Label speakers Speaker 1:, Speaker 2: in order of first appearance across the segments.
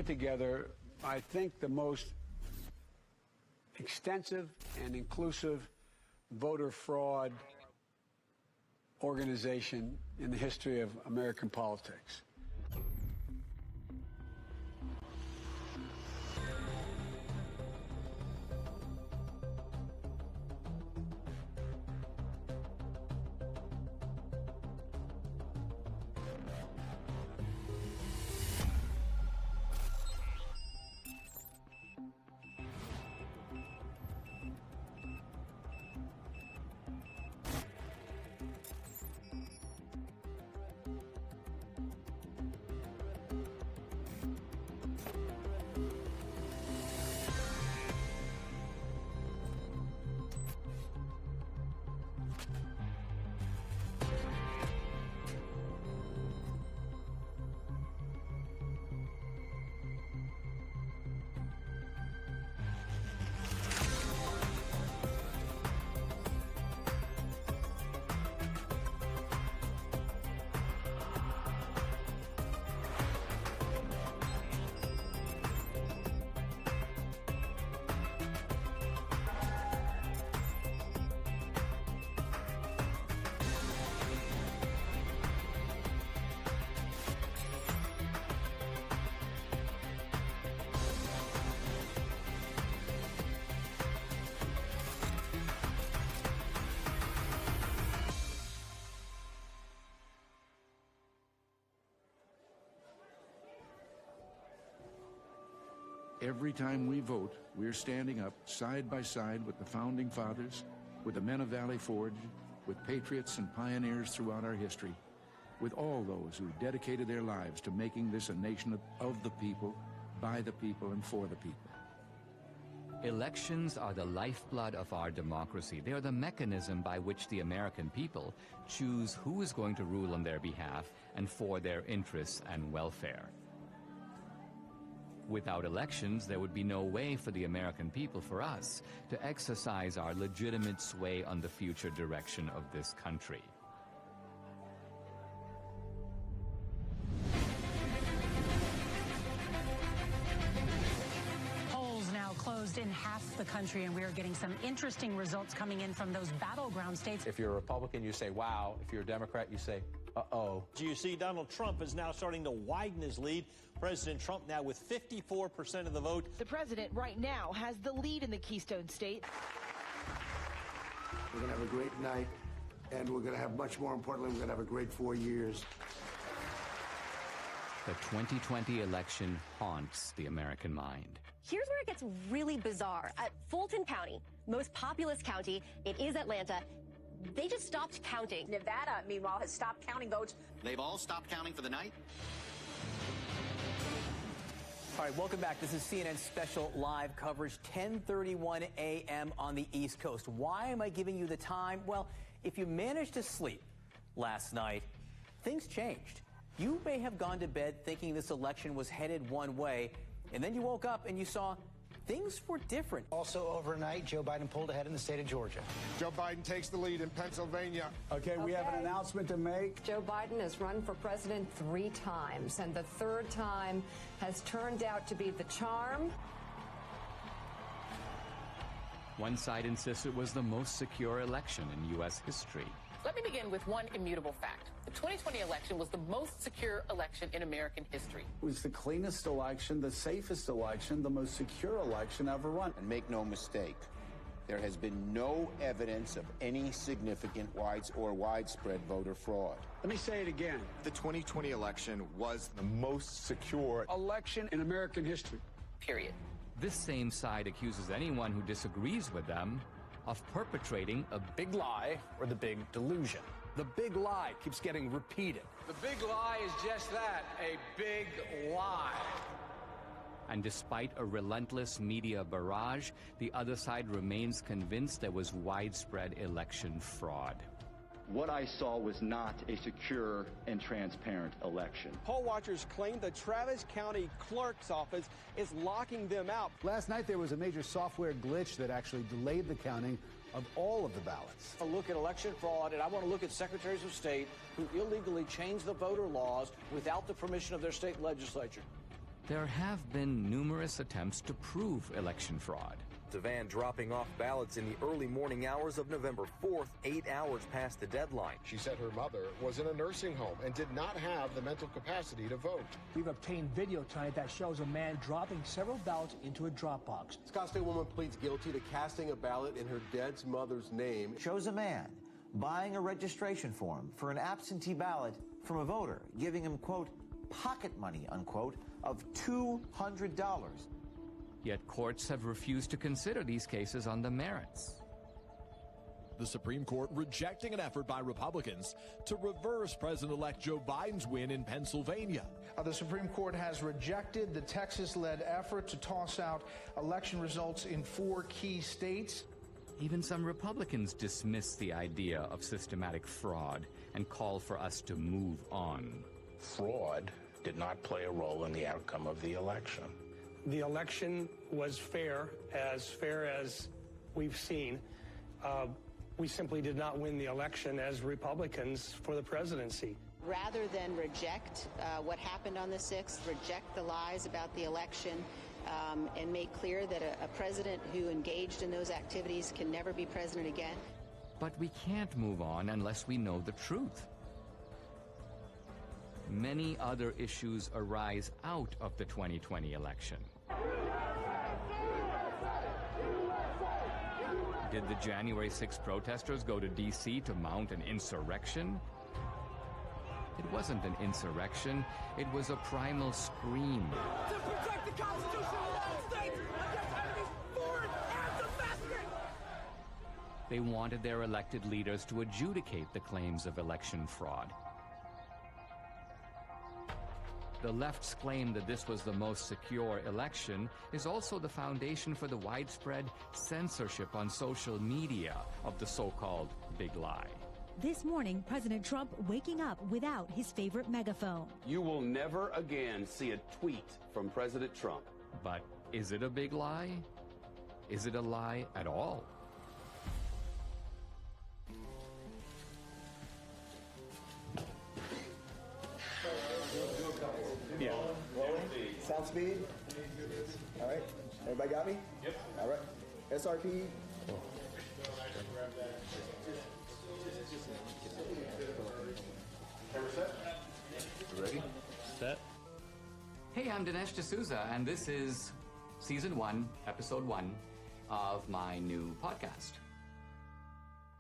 Speaker 1: put together, I think, the most extensive and inclusive voter fraud organization in the history of American politics.
Speaker 2: Every time we vote, we're standing up side by side with the Founding Fathers, with the men of Valley Forge, with patriots and pioneers throughout our history, with all those who dedicated their lives to making this a nation of the people, by the people, and for the people.
Speaker 3: Elections are the lifeblood of our democracy. They are the mechanism by which the American people choose who is going to rule on their behalf and for their interests and welfare. Without elections, there would be no way for the American people, for us, to exercise our legitimate sway on the future direction of this country.
Speaker 4: Polls now closed in half the country, and we are getting some interesting results coming in from those battleground states.
Speaker 5: If you're a Republican, you say, wow. If you're a Democrat, you say, uh-oh.
Speaker 6: You see, Donald Trump is now starting to widen his lead. President Trump now with 54% of the vote.
Speaker 7: The president right now has the lead in the Keystone State.
Speaker 8: We're going to have a great night, and we're going to have, much more importantly, we're going to have a great 4 years.
Speaker 3: The 2020 election haunts the American mind.
Speaker 9: Here's where it gets really bizarre. At Fulton County, most populous county, it is Atlanta. They just stopped counting.
Speaker 10: Nevada, meanwhile, has stopped counting votes.
Speaker 11: They've all stopped counting for the night?
Speaker 12: All right, welcome back. This is CNN special live coverage, 10:31 a.m. on the East Coast. Why am I giving you the time? Well, if you managed to sleep last night, things changed. You may have gone to bed thinking this election was headed one way, and then you woke up and you saw things were different.
Speaker 13: Also overnight, Joe Biden pulled ahead in the state of Georgia.
Speaker 14: Joe Biden takes the lead in Pennsylvania.
Speaker 1: Okay, we have an announcement to make.
Speaker 15: Joe Biden has run for president 3 times, and the 3rd time has turned out to be the charm.
Speaker 3: One side insists it was the most secure election in U.S. history.
Speaker 16: Let me begin with one immutable fact. The 2020 election was the most secure election in American history.
Speaker 17: It was the cleanest election, the safest election, the most secure election ever run.
Speaker 18: And make no mistake, there has been no evidence of any significant widespread voter fraud.
Speaker 1: Let me say it again.
Speaker 14: The 2020 election was the most secure
Speaker 1: election in American history.
Speaker 16: Period.
Speaker 3: This same side accuses anyone who disagrees with them of perpetrating a big lie or the big delusion.
Speaker 19: The big lie keeps getting repeated.
Speaker 1: The big lie is just that, a big lie.
Speaker 3: And despite a relentless media barrage, the other side remains convinced there was widespread election fraud.
Speaker 20: What I saw was not a secure and transparent election.
Speaker 21: Poll watchers claim the Travis County Clerk's Office is locking them out.
Speaker 22: Last night there was a major software glitch that actually delayed the counting of all of the ballots.
Speaker 23: A look at election fraud, and I want to look at secretaries of state who illegally changed the voter laws without the permission of their state legislature.
Speaker 3: There have been numerous attempts to prove election fraud.
Speaker 2: Devan dropping off ballots in the early morning hours of November 4th, 8 hours past the deadline.
Speaker 4: She said her mother was in a nursing home and did not have the mental capacity to vote.
Speaker 5: We've obtained video tonight that shows a man dropping several ballots into a drop box.
Speaker 24: Scottsdale woman pleads guilty to casting a ballot in her dead mother's name.
Speaker 25: Shows a man buying a registration form for an absentee ballot from a voter, giving him, quote, pocket money, unquote, of $200.
Speaker 3: Yet courts have refused to consider these cases on the merits.
Speaker 26: The Supreme Court rejecting an effort by Republicans to reverse President-elect Joe Biden's win in Pennsylvania.
Speaker 27: The Supreme Court has rejected the Texas-led effort to toss out election results in 4 key states.
Speaker 3: Even some Republicans dismiss the idea of systematic fraud and call for us to move on.
Speaker 28: Fraud did not play a role in the outcome of the election.
Speaker 29: The election was fair as we've seen. We simply did not win the election as Republicans for the presidency.
Speaker 30: Rather than reject what happened on the 6th, reject the lies about the election, and make clear that a president who engaged in those activities can never be president again.
Speaker 3: But we can't move on unless we know the truth. Many other issues arise out of the 2020 election. Did the January 6th protesters go to D.C. to mount an insurrection? It wasn't an insurrection, it was a primal scream.
Speaker 31: To protect the Constitution of the United States against enemies foreign and domestic!
Speaker 3: They wanted their elected leaders to adjudicate the claims of election fraud. The left's claim that this was the most secure election is also the foundation for the widespread censorship on social media of the so-called big lie.
Speaker 32: This morning, President Trump waking up without his favorite megaphone.
Speaker 33: You will never again see a tweet from President Trump.
Speaker 3: But is it a big lie? Is it a lie at all?
Speaker 34: Yeah. Rolling. Sound speed. All right. Everybody got me? Yep. All right. SRP.
Speaker 3: Ready? Set. Hey, I'm Dinesh D'Souza, and this is Season 1, Episode 1 of my new podcast.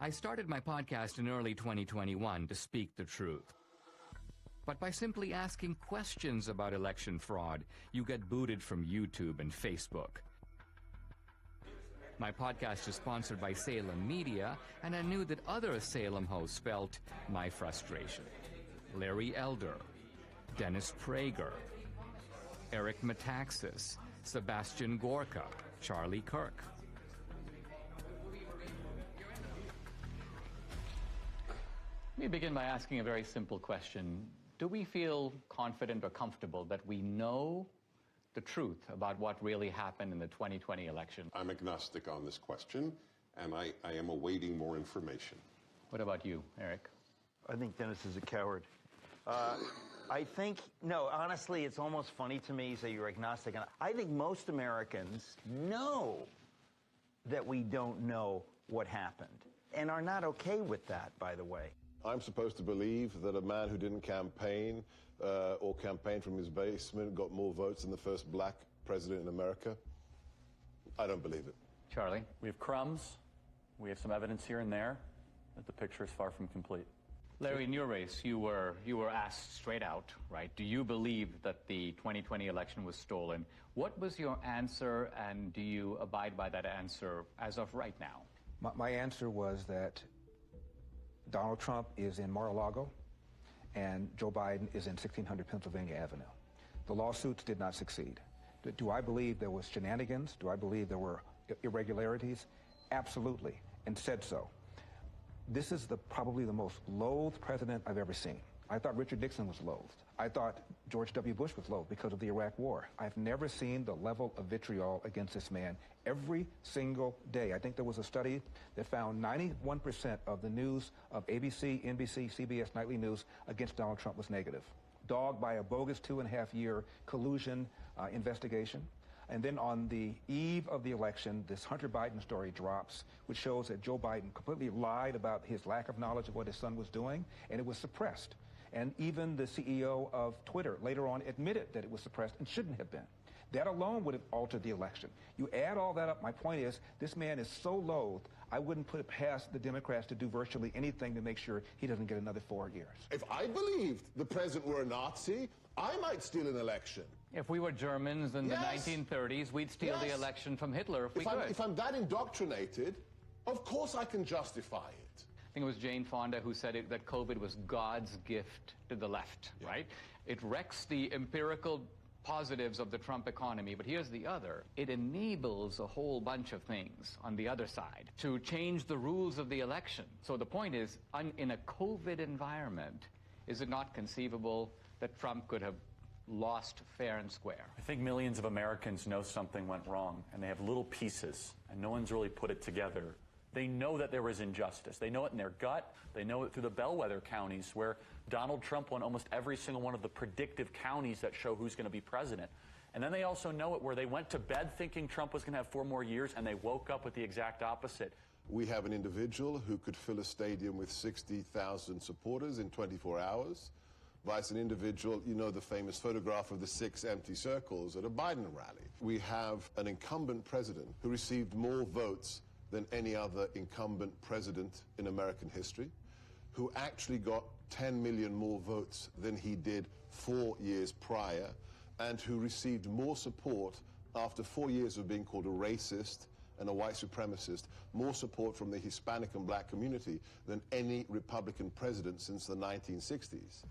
Speaker 3: I started my podcast in early 2021 to speak the truth. But by simply asking questions about election fraud, you get booted from YouTube and Facebook. My podcast is sponsored by Salem Media, and I knew that other Salem hosts felt my frustration. Larry Elder, Dennis Prager, Eric Metaxas, Sebastian Gorka, Charlie Kirk. Let me begin by asking a very simple question. Do we feel confident or comfortable that we know the truth about what really happened in the 2020 election?
Speaker 35: I'm agnostic on this question, and I am awaiting more information.
Speaker 3: What about you, Eric?
Speaker 36: I think Dennis is a coward. I think, no, honestly, it's almost funny to me that you're agnostic. And I think most Americans know that we don't know what happened and are not okay with that, by the way.
Speaker 4: I'm supposed to believe that a man who didn't campaign or campaign from his basement got more votes than the first black president in America? I don't believe it.
Speaker 3: Charlie?
Speaker 37: We have crumbs. We have some evidence here and there, but the picture is far from complete.
Speaker 3: Larry, in your race, you were asked straight out, right? Do you believe that the 2020 election was stolen? What was your answer, and do you abide by that answer as of right now?
Speaker 38: My answer was that Donald Trump is in Mar-a-Lago, and Joe Biden is in 1600 Pennsylvania Avenue. The lawsuits did not succeed. Do I believe there was shenanigans? Do I believe there were irregularities? Absolutely, and said so. This is probably the most loathed president I've ever seen. I thought Richard Nixon was loathed. I thought George W. Bush was loathed because of the Iraq War. I've never seen the level of vitriol against this man every single day. I think there was a study that found 91% of the news of ABC, NBC, CBS nightly news against Donald Trump was negative. dogged by a bogus 2.5-year collusion investigation. And then on the eve of the election, this Hunter Biden story drops, which shows that Joe Biden completely lied about his lack of knowledge of what his son was doing, and it was suppressed. And even the CEO of Twitter later on admitted that it was suppressed and shouldn't have been. That alone would have altered the election. You add all that up, my point is, this man is so loathed, I wouldn't put it past the Democrats to do virtually anything to make sure he doesn't get another 4 years.
Speaker 4: If I believed the president were a Nazi, I might steal an election.
Speaker 3: If we were Germans in the 1930s, we'd steal the election from Hitler if we could.
Speaker 4: If I'm that indoctrinated, of course I can justify it.
Speaker 3: I think it was Jane Fonda who said that COVID was God's gift to the left, right? It wrecks the empirical positives of the Trump economy, but here's the other. It enables a whole bunch of things on the other side to change the rules of the election. So the point is, in a COVID environment, is it not conceivable that Trump could have lost fair and square?
Speaker 37: I think millions of Americans know something went wrong, and they have little pieces, and no one's really put it together. They know that there was injustice. They know it in their gut. They know it through the bellwether counties where Donald Trump won almost every single one of the predictive counties that show who's going to be president. And then they also know it where they went to bed thinking Trump was going to have 4 more years, and they woke up with the exact opposite.
Speaker 4: We have an individual who could fill a stadium with 60,000 supporters in 24 hours, vice an individual, you know the famous photograph of the 6 empty circles at a Biden rally. We have an incumbent president who received more votes than any other incumbent president in American history, who actually got 10 million more votes than he did 4 years prior, and who received more support after 4 years of being called a racist and a white supremacist, more support from the Hispanic and black community than any Republican president since the 1960s.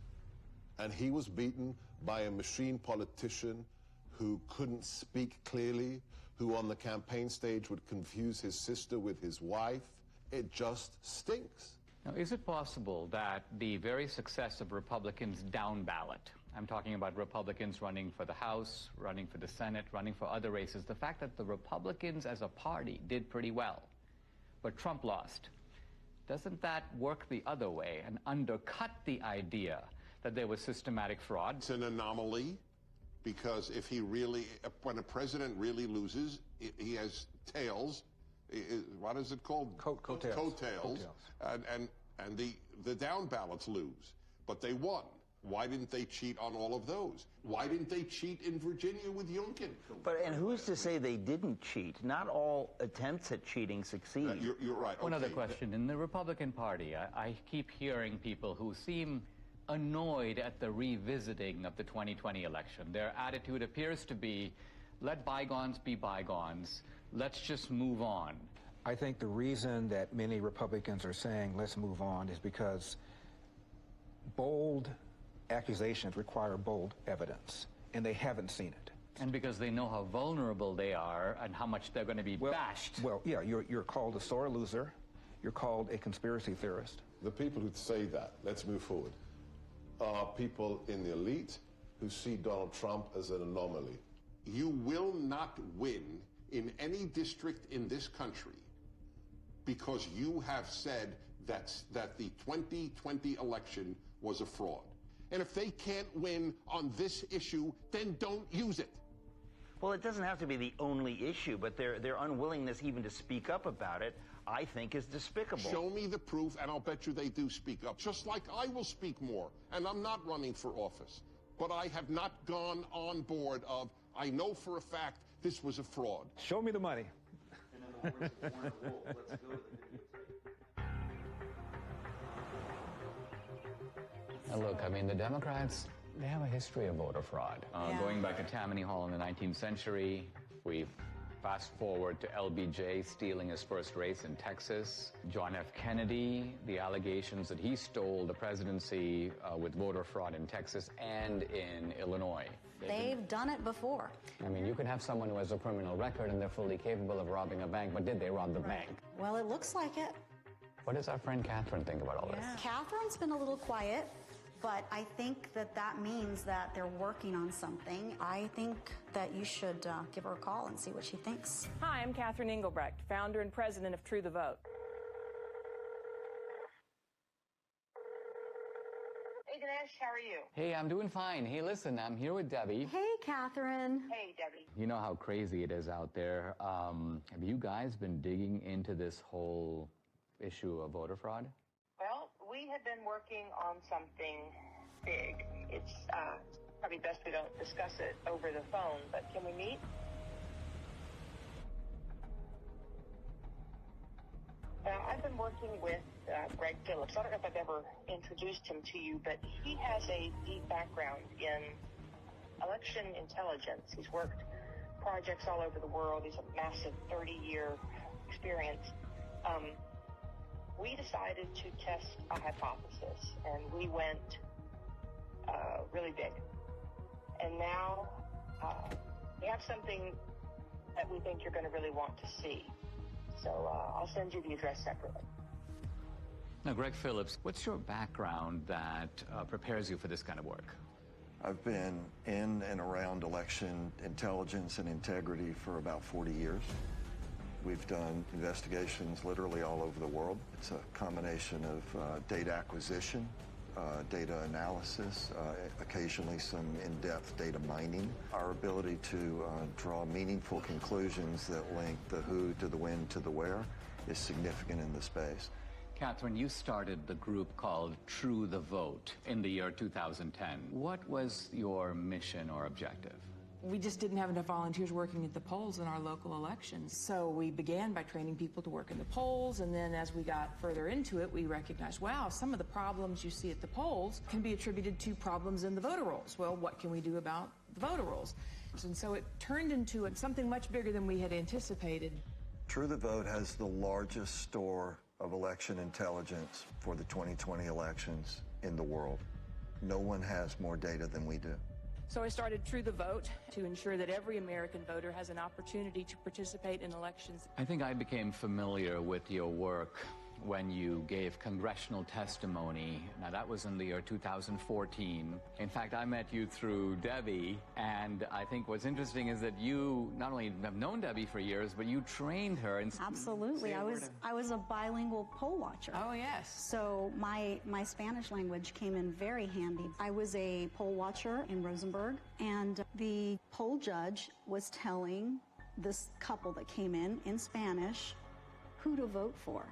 Speaker 4: And he was beaten by a machine politician who couldn't speak clearly, who on the campaign stage would confuse his sister with his wife. It just stinks.
Speaker 3: Now, is it possible that the very success of Republicans down ballot, I'm talking about Republicans running for the House, running for the Senate, running for other races, the fact that the Republicans as a party did pretty well, but Trump lost, doesn't that work the other way and undercut the idea that there was systematic fraud?
Speaker 35: It's an anomaly, because if he really, when a president really loses, he has tails. What is it called?
Speaker 38: Coattails.
Speaker 35: Coattails. And the down ballots lose. But they won. Why didn't they cheat on all of those? Why didn't they cheat in Virginia with Youngkin?
Speaker 36: And who's to say they didn't cheat? Not all attempts at cheating succeed.
Speaker 35: You're right.
Speaker 3: One other question. In the Republican Party, I keep hearing people who seem annoyed at the revisiting of the 2020 election. Their attitude appears to be, let bygones be bygones. Let's just move on.
Speaker 38: I think the reason that many Republicans are saying let's move on is because bold accusations require bold evidence, and they haven't seen it.
Speaker 3: And because they know how vulnerable they are and how much they're going to be bashed.
Speaker 38: Well, yeah, you're called a sore loser. You're called a conspiracy theorist.
Speaker 4: The people who say that, let's move forward, are people in the elite who see Donald Trump as an anomaly.
Speaker 35: You will not win in any district in this country because you have said that the 2020 election was a fraud. And if they can't win on this issue, then don't use it.
Speaker 36: Well, it doesn't have to be the only issue, but their unwillingness even to speak up about it, I think, is despicable.
Speaker 35: Show me the proof, and I'll bet you they do speak up. Just like I will speak more, and I'm not running for office. But I have not gone on board of, I know for a fact this was a fraud.
Speaker 38: Show me the money.
Speaker 3: Now look, I mean, the Democrats, they have a history of voter fraud. Going back to Tammany Hall in the 19th century, we've fast forward to LBJ stealing his first race in Texas. John F. Kennedy, the allegations that he stole the presidency with voter fraud in Texas and in Illinois.
Speaker 1: They've done it before.
Speaker 3: I mean, you can have someone who has a criminal record and they're fully capable of robbing a bank, but did they rob the bank?
Speaker 1: Well, it looks like it.
Speaker 3: What does our friend Catherine think about all this?
Speaker 1: Catherine's been a little quiet, but I think that means that they're working on something. I think that you should give her a call and see what she thinks.
Speaker 6: Hi, I'm Catherine Engelbrecht, founder and president of True the Vote.
Speaker 7: Hey,
Speaker 2: Dinesh. How are you?
Speaker 3: Hey, I'm doing fine. Hey, listen, I'm here with Debbie.
Speaker 1: Hey, Catherine.
Speaker 2: Hey, Debbie.
Speaker 3: You know how crazy it is out there. Have you guys been digging into this whole issue of voter fraud?
Speaker 2: Well, we have been working on something big. It's probably best we don't discuss it over the phone, but can we meet? I've been working with Greg Phillips. I don't know if I've ever introduced him to you, but he has a deep background in election intelligence. He's worked projects all over the world. He's a massive 30-year experience. We decided to test a hypothesis, and we went really big. And now we have something that we think you're going to really want to see. So I'll send you the address separately.
Speaker 3: Now, Greg Phillips, what's your background that prepares you for this kind of work?
Speaker 7: I've been in and around election intelligence and integrity for about 40 years. We've done investigations literally all over the world. It's a combination of data acquisition, data analysis, occasionally some in-depth data mining. Our ability to draw meaningful conclusions that link the who to the when to the where is significant in the space.
Speaker 3: Catherine, you started the group called True the Vote in the year 2010. What was your mission or objective?
Speaker 6: We just didn't have enough volunteers working at the polls in our local elections. So we began by training people to work in the polls, and then as we got further into it, we recognized, wow, some of the problems you see at the polls can be attributed to problems in the voter rolls. Well, what can we do about the voter rolls? And so it turned into something much bigger than we had anticipated.
Speaker 7: True the Vote has the largest store of election intelligence for the 2020 elections in the world. No one has more data than we do.
Speaker 6: So I started True the Vote to ensure that every American voter has an opportunity to participate in elections.
Speaker 3: I think I became familiar with your work when you gave congressional testimony. Now, that was in the year 2014. In fact, I met you through Debbie, and I think what's interesting is that you not only have known Debbie for years, but you trained her.
Speaker 1: Absolutely. I was a bilingual poll watcher.
Speaker 6: Oh, yes.
Speaker 1: So my Spanish language came in very handy. I was a poll watcher in Rosenberg, and the poll judge was telling this couple that came in Spanish who to vote for.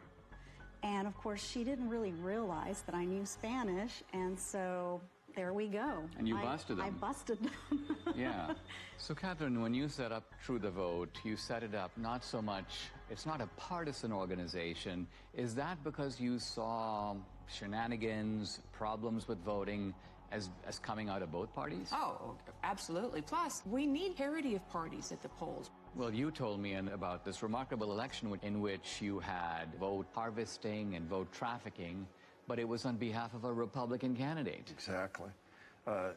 Speaker 1: And of course, she didn't really realize that I knew Spanish, and so there we go.
Speaker 3: And you busted them.
Speaker 1: I busted them.
Speaker 3: Yeah. So, Catherine, when you set up True the Vote, you set it up not so much, it's not a partisan organization. Is that because you saw shenanigans, problems with voting as coming out of both parties?
Speaker 6: Oh, absolutely. Plus, we need parity of parties at the polls.
Speaker 3: Well, you told me about this remarkable election in which you had vote harvesting and vote trafficking, but it was on behalf of a Republican candidate.
Speaker 7: Exactly.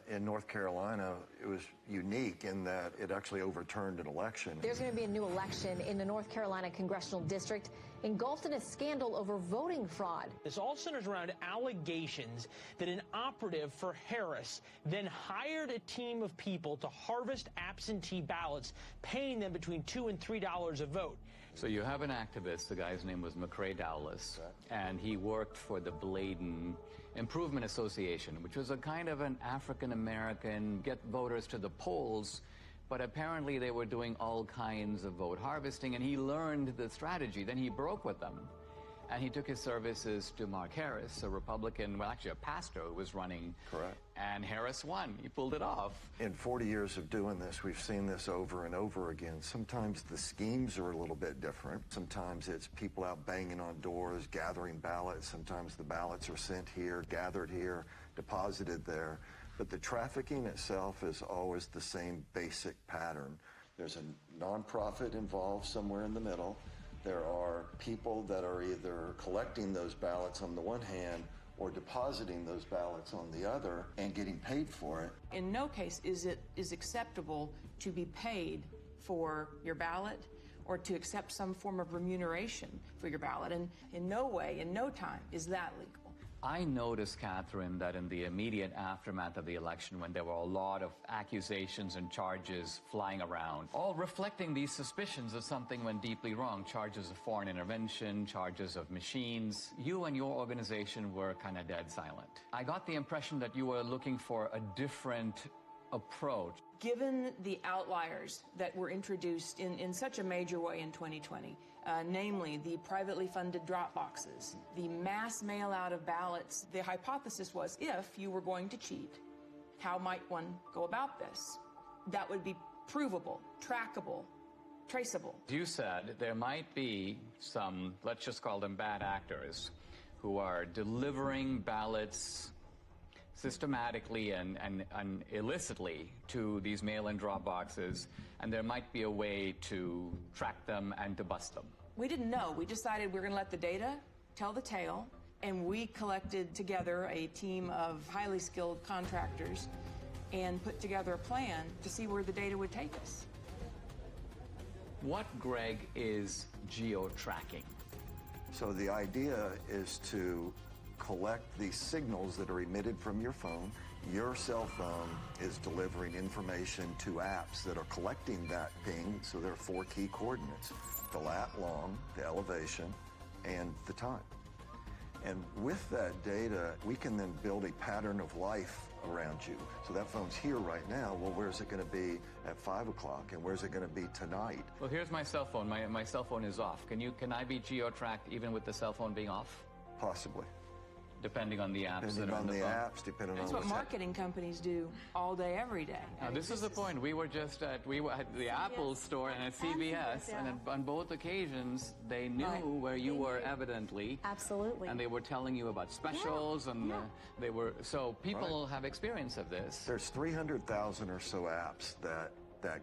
Speaker 7: In North Carolina, it was unique in that it actually overturned an election.
Speaker 8: There's going to be a new election in the North Carolina congressional district engulfed in a scandal over voting fraud.
Speaker 9: This all centers around allegations that an operative for Harris then hired a team of people to harvest absentee ballots, paying them between $2 and $3 a vote.
Speaker 3: So you have an activist, the guy's name was McCrae Dowless, and he worked for the Bladen Improvement Association, which was a kind of an African-American get voters to the polls, but apparently they were doing all kinds of vote harvesting, and he learned the strategy. Then he broke with them, and he took his services to Mark Harris, a Republican, well, actually a pastor who was running.
Speaker 7: Correct.
Speaker 3: And Harris won. He pulled it off.
Speaker 7: In 40 years of doing this, we've seen this over and over again. Sometimes the schemes are a little bit different. Sometimes it's people out banging on doors, gathering ballots. Sometimes the ballots are sent here, gathered here, deposited there. But the trafficking itself is always the same basic pattern. There's a nonprofit involved somewhere in the middle. There are people that are either collecting those ballots on the one hand or depositing those ballots on the other and getting paid for it.
Speaker 6: In no case is it acceptable to be paid for your ballot or to accept some form of remuneration for your ballot. And in no way, in no time, is that legal.
Speaker 3: I noticed, Catherine, that in the immediate aftermath of the election, when there were a lot of accusations and charges flying around, all reflecting these suspicions that something went deeply wrong, charges of foreign intervention, charges of machines, you and your organization were kind of dead silent. I got the impression that you were looking for a different approach.
Speaker 6: Given the outliers that were introduced in such a major way in 2020, namely the privately funded drop boxes, the mass mail out of ballots, the hypothesis was, if you were going to cheat, how might one go about this? That would be provable, trackable, traceable.
Speaker 3: You said there might be some, let's just call them bad actors, who are delivering ballots systematically and illicitly to these mail-in drop boxes, and there might be a way to track them and to bust them.
Speaker 6: We didn't know. We decided we were going to let the data tell the tale, and we collected together a team of highly skilled contractors and put together a plan to see where the data would take us.
Speaker 3: What, Greg, is geo-tracking?
Speaker 7: So the idea is to collect these signals that are emitted from your phone. Your cell phone is delivering information to apps that are collecting that ping, so there are 4 key coordinates: the lat long, the elevation, and the time. And with that data, we can then build a pattern of life around you. So that phone's here right now. Well, where's it going to be at 5 o'clock, and where's it going to be tonight?
Speaker 3: Well, here's my cell phone. My cell phone is off. Can I be geo-tracked even with the cell phone being off?
Speaker 7: Possibly.
Speaker 3: Depending on the apps that are on the phone.
Speaker 7: apps, depending
Speaker 6: That's
Speaker 7: on
Speaker 6: what marketing companies do all day, every day.
Speaker 3: Now, this is the point. We were at the Apple store and at CVS, and on both occasions, they knew where you were evidently.
Speaker 1: Absolutely.
Speaker 3: And they were telling you about specials, and they were, so people have experience of this.
Speaker 7: There's 300,000 or so apps that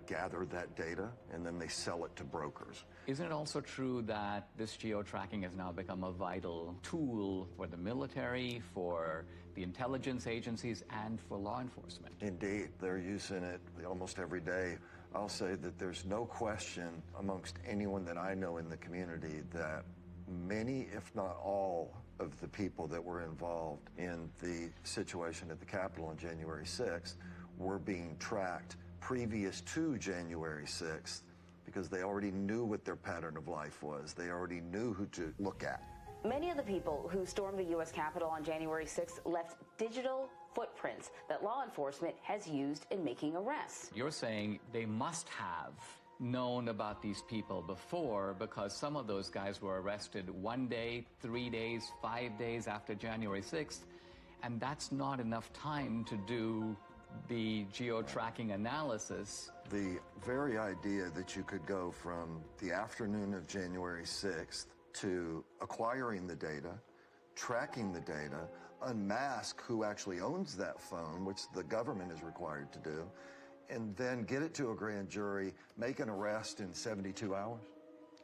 Speaker 7: gather that data, and then they sell it to brokers.
Speaker 3: Isn't it also true that this geo-tracking has now become a vital tool for the military, for the intelligence agencies, and for law enforcement?
Speaker 7: Indeed, they're using it almost every day. I'll say that there's no question amongst anyone that I know in the community that many, if not all, of the people that were involved in the situation at the Capitol on January 6th were being tracked previous to January 6th, because they already knew what their pattern of life was. They already knew who to look at.
Speaker 5: Many of the people who stormed the U.S. Capitol on January 6th left digital footprints that law enforcement has used in making arrests.
Speaker 3: You're saying they must have known about these people before, because some of those guys were arrested 1 day, 3 days, 5 days after January 6th, and that's not enough time to do the geo-tracking analysis.
Speaker 7: The very idea that you could go from the afternoon of January 6th to acquiring the data, tracking the data, unmask who actually owns that phone, which the government is required to do, and then get it to a grand jury, make an arrest in 72 hours?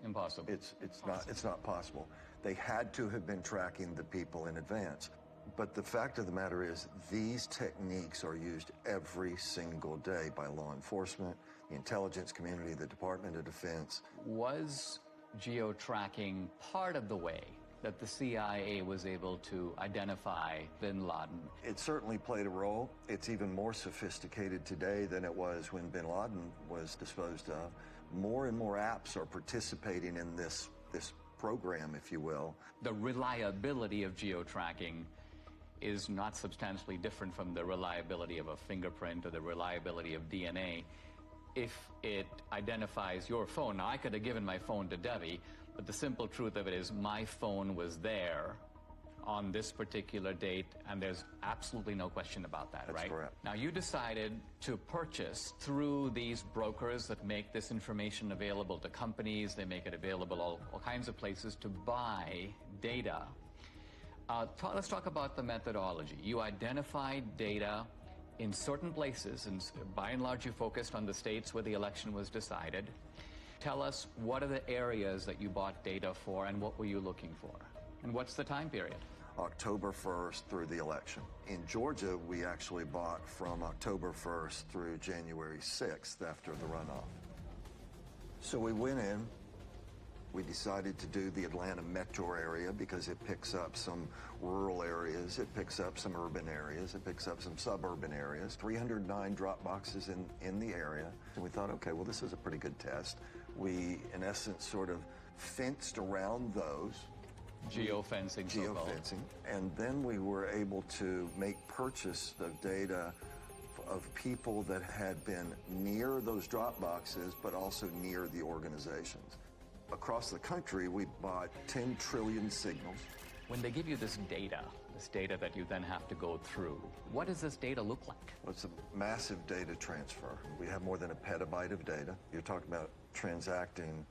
Speaker 3: Impossible.
Speaker 7: It's not possible. They had to have been tracking the people in advance. But the fact of the matter is, these techniques are used every single day by law enforcement, the intelligence community, the Department of Defense.
Speaker 3: Was geo-tracking part of the way that the CIA was able to identify bin Laden?
Speaker 7: It certainly played a role. It's even more sophisticated today than it was when bin Laden was disposed of. More and more apps are participating in this program, if you will.
Speaker 3: The reliability of geo-tracking is not substantially different from the reliability of a fingerprint or the reliability of DNA. If it identifies your phone, now I could have given my phone to Debbie, but the simple truth of it is my phone was there on this particular date, and there's absolutely no question about that, right?
Speaker 7: That's correct.
Speaker 3: Now, you decided to purchase through these brokers that make this information available to companies, they make it available all kinds of places to buy data. Let's talk about the methodology. You identified data in certain places, and by and large you focused on the states where the election was decided. Tell us, what are the areas that you bought data for, and what were you looking for? And what's the time period?
Speaker 7: October 1st through the election. In Georgia, we actually bought from October 1st through January 6th after the runoff. So we went in, We decided to do the Atlanta metro area because it picks up some rural areas, it picks up some urban areas, it picks up some suburban areas. 309 drop boxes in the area. And we thought, okay, well, this is a pretty good test. We, in essence, sort of fenced around those.
Speaker 3: Geofencing.
Speaker 7: Geofencing. And then we were able to make purchase of data of people that had been near those drop boxes, but also near the organizations. Across the country, we bought 10 trillion signals.
Speaker 3: When they give you this data that you then have to go through, what does this data look like?
Speaker 7: Well, it's a massive data transfer. We have more than a petabyte of data. You're talking about transacting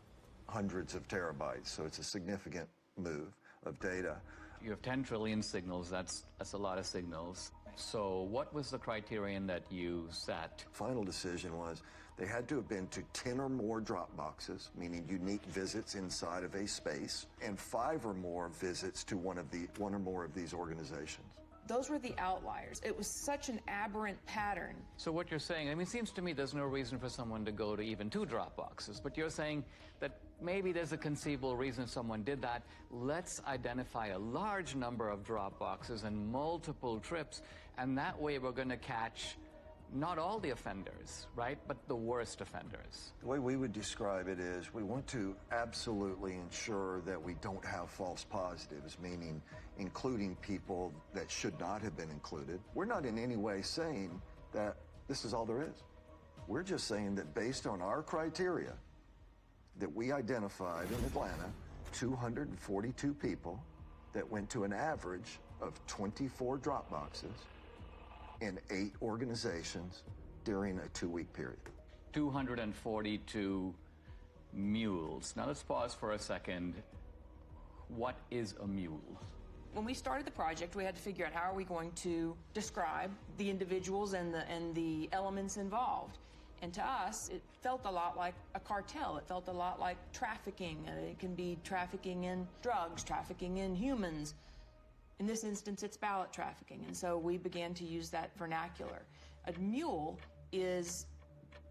Speaker 7: hundreds of terabytes, so it's a significant move of data.
Speaker 3: You have 10 trillion signals, that's a lot of signals. So what was the criterion that you set?
Speaker 7: Final decision was they had to have been to 10 or more drop boxes, meaning unique visits inside of a space, and 5 or more visits to one or more of these organizations.
Speaker 6: Those were the outliers. It was such an aberrant pattern.
Speaker 3: So what you're saying, I mean, it seems to me there's no reason for someone to go to even 2 drop boxes, but you're saying that maybe there's a conceivable reason someone did that. Let's identify a large number of drop boxes and multiple trips, and that way we're going to catch not all the offenders, right, but the worst offenders.
Speaker 7: The way we would describe it is we want to absolutely ensure that we don't have false positives, meaning including people that should not have been included. We're not in any way saying that this is all there is. We're just saying that based on our criteria that we identified in Atlanta, 242 people that went to an average of 24 drop boxes in 8 organizations during a 2-week period.
Speaker 3: 242 mules. Now let's pause for a second. What is a mule?
Speaker 6: When we started the project, we had to figure out how are we going to describe the individuals and the elements involved. And to us, it felt a lot like a cartel. It felt a lot like trafficking. It can be trafficking in drugs, trafficking in humans. In this instance, it's ballot trafficking, and so we began to use that vernacular. A mule is,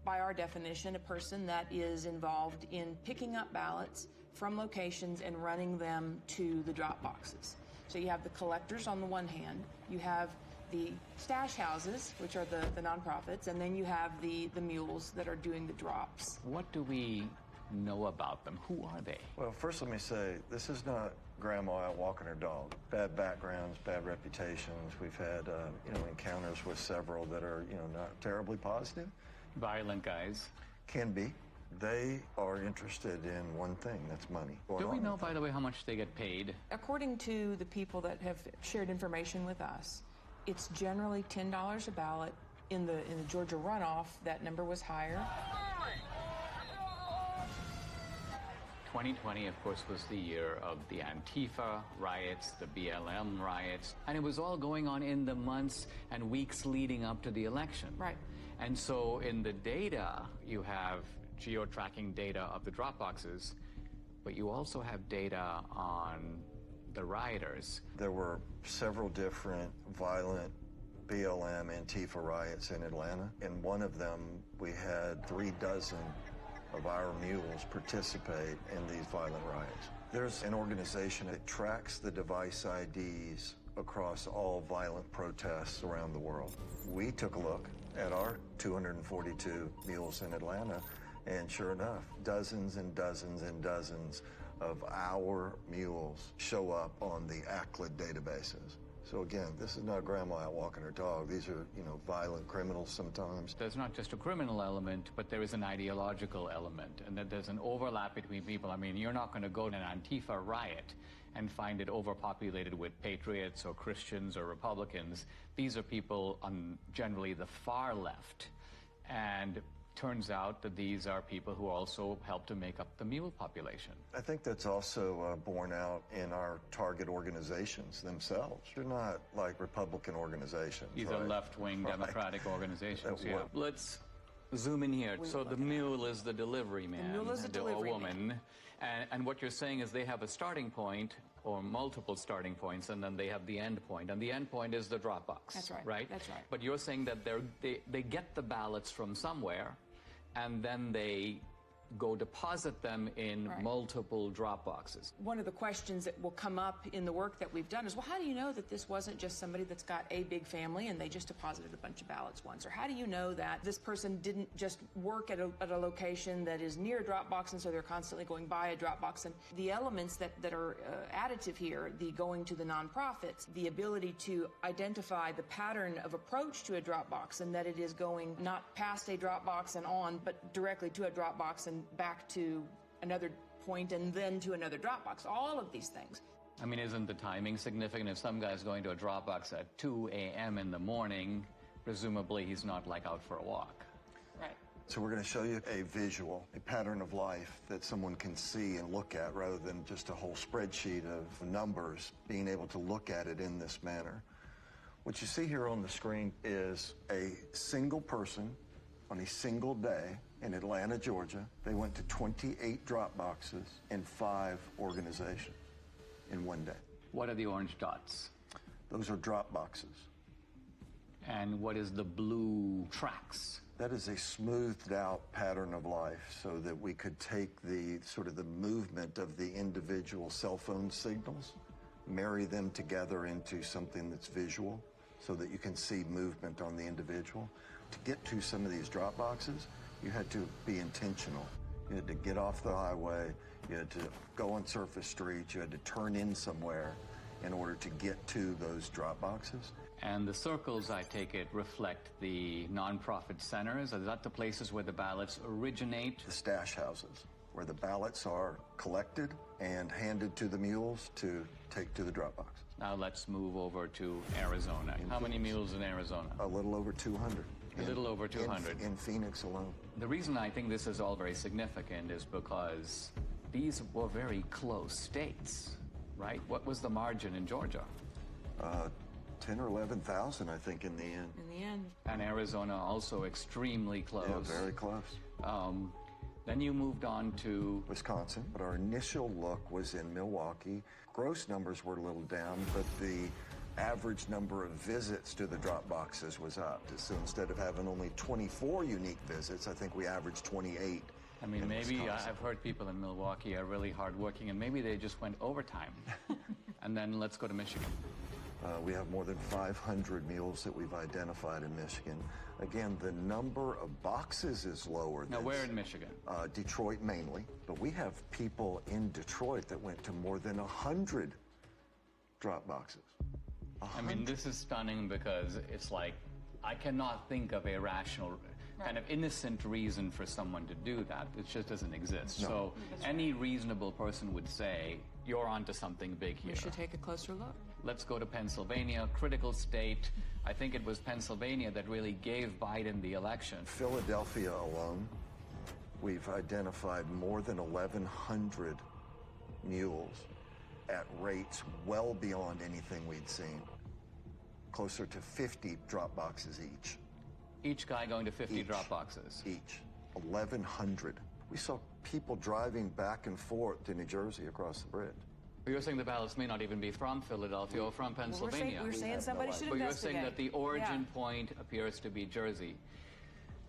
Speaker 6: by our definition, a person that is involved in picking up ballots from locations and running them to the drop boxes. So you have the collectors on the one hand, you have the stash houses, which are the nonprofits, and then you have the mules that are doing the drops.
Speaker 3: What do we know about them? Who are they?
Speaker 7: Well, first let me say, this is not grandma out walking her dog. Bad backgrounds, bad reputations. We've had, encounters with several that are, not terribly positive.
Speaker 3: Violent guys.
Speaker 7: Can be. They are interested in one thing, that's money.
Speaker 3: Do we know, by the way, how much they get paid?
Speaker 6: According to the people that have shared information with us, it's generally $10 a ballot. In the Georgia runoff, that number was higher.
Speaker 3: 2020, of course, was the year of the Antifa riots, the BLM riots, and it was all going on in the months and weeks leading up to the election.
Speaker 6: Right.
Speaker 3: And so in the data, you have geo-tracking data of the drop boxes, but you also have data on the rioters.
Speaker 7: There were several different violent BLM Antifa riots in Atlanta. In one of them, we had 36 of our mules participate in these violent riots. There's an organization that tracks the device IDs across all violent protests around the world. We took a look at our 242 mules in Atlanta, and sure enough, dozens and dozens and dozens of our mules show up on the ACLED databases. So again, this is not grandma out walking her dog. These are, violent criminals sometimes.
Speaker 3: There's not just a criminal element, but there is an ideological element, and that there's an overlap between people. I mean, you're not going to go to an Antifa riot and find it overpopulated with patriots or Christians or Republicans. These are people on generally the far left. And turns out that these are people who also help to make up the mule population.
Speaker 7: I think that's also borne out in our target organizations themselves. They're not like Republican organizations.
Speaker 3: These are left-wing Democratic organizations. Yeah. Let's zoom in here. So the mule is the delivery man.
Speaker 6: The mule is the delivery
Speaker 3: woman. And what you're saying is they have a starting point or multiple starting points, and then they have the end point. And the end point is the drop box.
Speaker 6: That's right.
Speaker 3: Right?
Speaker 6: That's right.
Speaker 3: But you're saying that they get the ballots from somewhere, and then they go deposit them in multiple drop boxes.
Speaker 6: One of the questions that will come up in the work that we've done is, well, how do you know that this wasn't just somebody that's got a big family and they just deposited a bunch of ballots once? Or how do you know that this person didn't just work at a location that is near a drop box and so they're constantly going by a drop box? And the elements that are additive here, the going to the nonprofits, the ability to identify the pattern of approach to a drop box, and that it is going not past a drop box and on, but directly to a drop box and back to another point and then to another drop box. All of these things.
Speaker 3: I mean, isn't the timing significant? If some guy's going to a drop box at 2 a.m. in the morning, presumably he's not like out for a walk.
Speaker 6: Right.
Speaker 7: So we're going to show you a visual, a pattern of life that someone can see and look at rather than just a whole spreadsheet of numbers, being able to look at it in this manner. What you see here on the screen is a single person on a single day in Atlanta, Georgia. They went to 28 drop boxes in 5 organizations in one day.
Speaker 3: What are the orange dots?
Speaker 7: Those are drop boxes.
Speaker 3: And what is the blue tracks?
Speaker 7: That is a smoothed out pattern of life so that we could take the sort of the movement of the individual cell phone signals, marry them together into something that's visual so that you can see movement on the individual. To get to some of these drop boxes, you had to be intentional. You had to get off the highway, you had to go on surface streets, you had to turn in somewhere in order to get to those drop boxes.
Speaker 3: And the circles, I take it, reflect the nonprofit centers? Are that the places where the ballots originate?
Speaker 7: The stash houses, where the ballots are collected and handed to the mules to take to the drop boxes.
Speaker 3: Now let's move over to Arizona. How many mules in Arizona?
Speaker 7: A little over 200.
Speaker 3: A little over 200.
Speaker 7: In Phoenix alone.
Speaker 3: The reason I think this is all very significant is because these were very close states, right? What was the margin in Georgia?
Speaker 7: 10 or 11,000, I think, in the end.
Speaker 6: In the end.
Speaker 3: And Arizona also extremely close.
Speaker 7: Yeah, very close.
Speaker 3: Then you moved on to
Speaker 7: Wisconsin, but our initial look was in Milwaukee. Gross numbers were a little down, but the average number of visits to the drop boxes was up. So instead of having only 24 unique visits, I think we averaged 28.
Speaker 3: I mean, maybe I've heard people in Milwaukee are really hardworking, and maybe they just went overtime. And then let's go to Michigan.
Speaker 7: We have more than 500 mules that we've identified in Michigan. Again, the number of boxes is lower.
Speaker 3: Now, where in Michigan?
Speaker 7: Detroit mainly. But we have people in Detroit that went to more than 100 drop boxes. 100.
Speaker 3: I mean, this is stunning because it's like, I cannot think of a rational, kind of innocent reason for someone to do that. It just doesn't exist.
Speaker 7: No.
Speaker 3: So any reasonable person would say, you're onto something big here.
Speaker 6: We should take a closer look.
Speaker 3: Let's go to Pennsylvania, critical state. I think it was Pennsylvania that really gave Biden the election.
Speaker 7: Philadelphia alone, we've identified more than 1,100 mules at rates well beyond anything we'd seen. Closer to 50 drop boxes each.
Speaker 3: Each guy going to 50 drop boxes?
Speaker 7: Each. 1,100. We saw people driving back and forth to New Jersey across the bridge.
Speaker 3: You're saying the ballots may not even be from Philadelphia or from Pennsylvania.
Speaker 6: We're saying somebody should
Speaker 3: But
Speaker 6: investigate.
Speaker 3: you're saying that the origin point appears to be Jersey.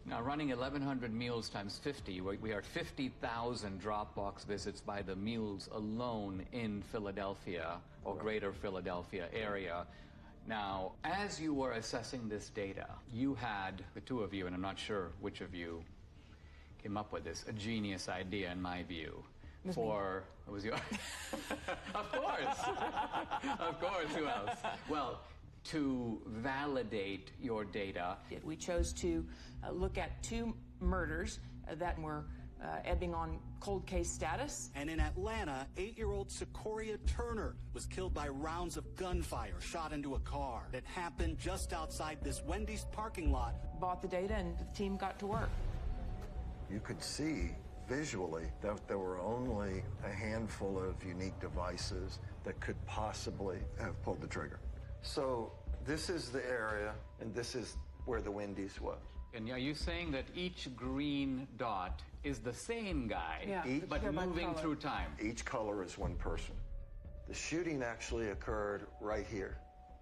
Speaker 3: Now, running 1,100 mules times 50, we are 50,000 drop box visits by the mules alone in Philadelphia or greater Philadelphia area. Now, as you were assessing this data, you had, the two of you, and I'm not sure which of you came up with this, a genius idea in my view. It was you? Of course. Of course, who else? Well, to validate your data.
Speaker 6: We chose to look at 2 murders that were ebbing on cold case status.
Speaker 10: And in Atlanta, 8-year-old Secoria Turner was killed by rounds of gunfire shot into a car. It happened just outside this Wendy's parking lot.
Speaker 6: Bought the data and the team got to work.
Speaker 7: You could see visually that there were only a handful of unique devices that could possibly have pulled the trigger. So this is the area, and this is where the Wendy's was.
Speaker 3: And are you saying that each green dot is the same guy, but moving through time?
Speaker 7: Each color is one person. The shooting actually occurred right here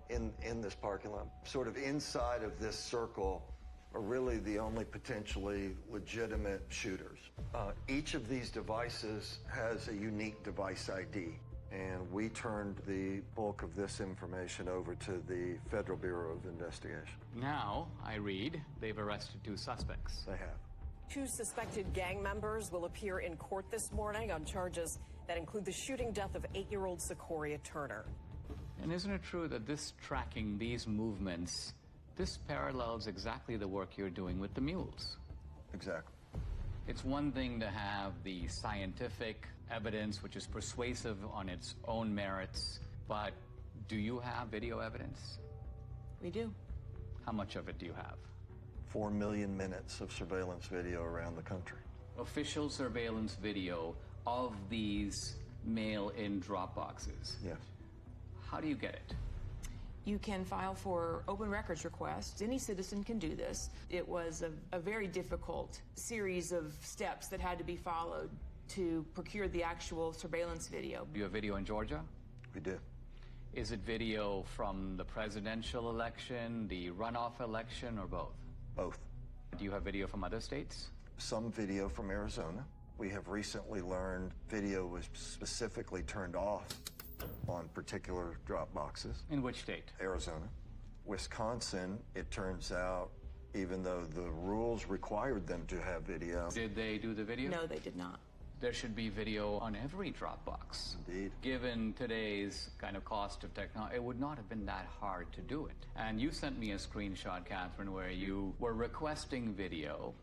Speaker 7: in this parking lot, sort of inside of this circle are really the only potentially legitimate shooters. Each of these devices has a unique device ID, and we turned the bulk of this information over to the Federal Bureau of Investigation.
Speaker 3: Now, I read, they've arrested 2 suspects.
Speaker 7: They have.
Speaker 11: 2 suspected gang members will appear in court this morning on charges that include the shooting death of 8-year-old Secoria Turner.
Speaker 3: And isn't it true that this tracking these movements, this parallels exactly the work you're doing with the mules?
Speaker 7: Exactly.
Speaker 3: It's one thing to have the scientific evidence, which is persuasive on its own merits, but do you have video evidence?
Speaker 11: We do.
Speaker 3: How much of it do you have?
Speaker 7: 4 million minutes of surveillance video around the country.
Speaker 3: Official surveillance video of these mail-in drop boxes?
Speaker 7: Yes.
Speaker 3: How do you get it?
Speaker 6: You can file for open records requests. Any citizen can do this. It was a very difficult series of steps that had to be followed to procure the actual surveillance video.
Speaker 3: Do you have video in Georgia?
Speaker 7: We do.
Speaker 3: Is it video from the presidential election, the runoff election, or both?
Speaker 7: Both.
Speaker 3: Do you have video from other states?
Speaker 7: Some video from Arizona. We have recently learned video was specifically turned off on particular drop boxes.
Speaker 3: In which state?
Speaker 7: Arizona. Wisconsin, it turns out, even though the rules required them to have video.
Speaker 3: Did they do the video?
Speaker 6: No, they did not.
Speaker 3: There should be video on every Dropbox.
Speaker 7: Indeed.
Speaker 3: Given today's kind of cost of technology, it would not have been that hard to do it. And you sent me a screenshot, Catherine, where you were requesting video,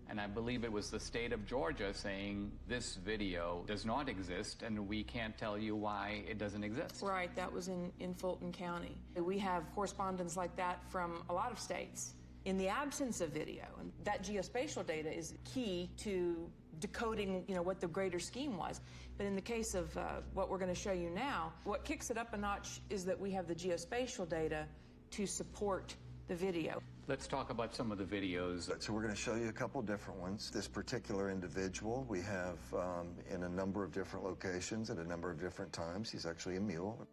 Speaker 3: and I believe it was the state of Georgia saying this video does not exist, and we can't tell you why it doesn't exist.
Speaker 6: Right, that was in Fulton County. We have correspondence like that from a lot of states. In the absence of video, and that geospatial data is key to decoding, what the greater scheme was. But in the case of what we're going to show you now, what kicks it up a notch is that we have the geospatial data to support the video.
Speaker 3: Let's talk about some of the videos.
Speaker 7: So we're going to show you a couple different ones. This particular individual we have in a number of different locations at a number of different times. He's actually a mule.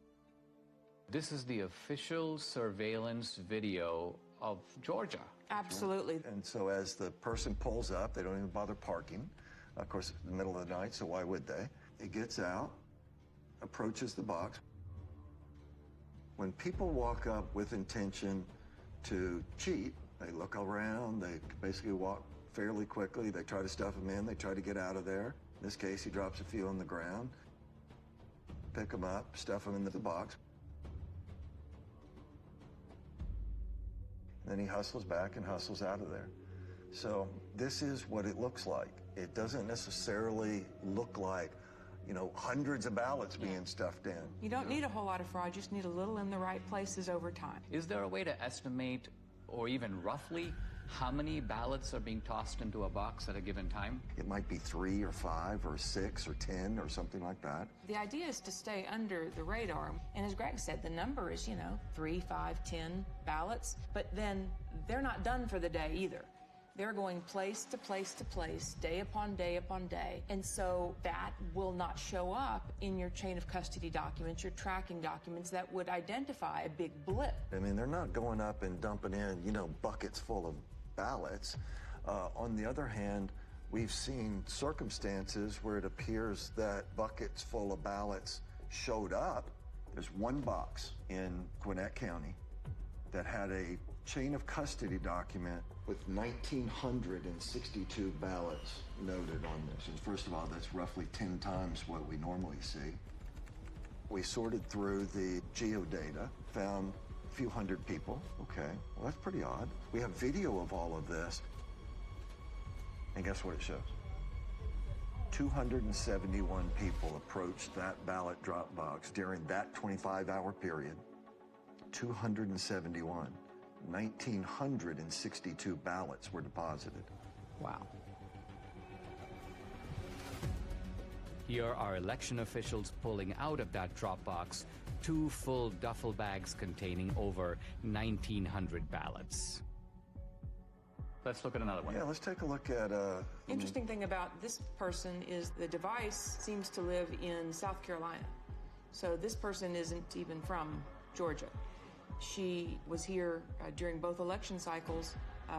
Speaker 3: This is the official surveillance video of Georgia.
Speaker 6: Absolutely.
Speaker 7: And so as the person pulls up, they don't even bother parking. Of course, in the middle of the night, so why would they? He gets out, approaches the box. When people walk up with intention to cheat, they look around, they basically walk fairly quickly, they try to stuff them in, they try to get out of there. In this case, he drops a few on the ground, pick them up, stuff them into the box. Then he hustles back and hustles out of there. So this is what it looks like. It doesn't necessarily look like, hundreds of ballots being stuffed in.
Speaker 6: You don't need a whole lot of fraud, you just need a little in the right places over time.
Speaker 3: Is there a way to estimate, or even roughly, how many ballots are being tossed into a box at a given time?
Speaker 7: It might be 3 or 5 or 6 or 10 or something like that.
Speaker 6: The idea is to stay under the radar. And as Greg said, the number is, 3, 5, 10 ballots. But then they're not done for the day either. They're going place to place to place, day upon day upon day. And so that will not show up in your chain of custody documents, your tracking documents that would identify a big blip.
Speaker 7: I mean, they're not going up and dumping in, buckets full of ballots. On the other hand, we've seen circumstances where it appears that buckets full of ballots showed up. There's one box in Gwinnett County that had a chain of custody document with 1,962 ballots noted on this. And first of all, that's roughly 10 times what we normally see. We sorted through the geodata, found a few hundred people. Okay, well, that's pretty odd. We have video of all of this. And guess what it shows? 271 people approached that ballot drop box during that 25-hour period. 271. 1,962 ballots were deposited.
Speaker 3: Wow. Here are election officials pulling out of that drop box 2 full duffel bags containing over 1,900 ballots. Let's look at another one.
Speaker 7: Yeah, let's take a look at...
Speaker 6: Interesting thing about this person is the device seems to live in South Carolina. So this person isn't even from Georgia. She was here during both election cycles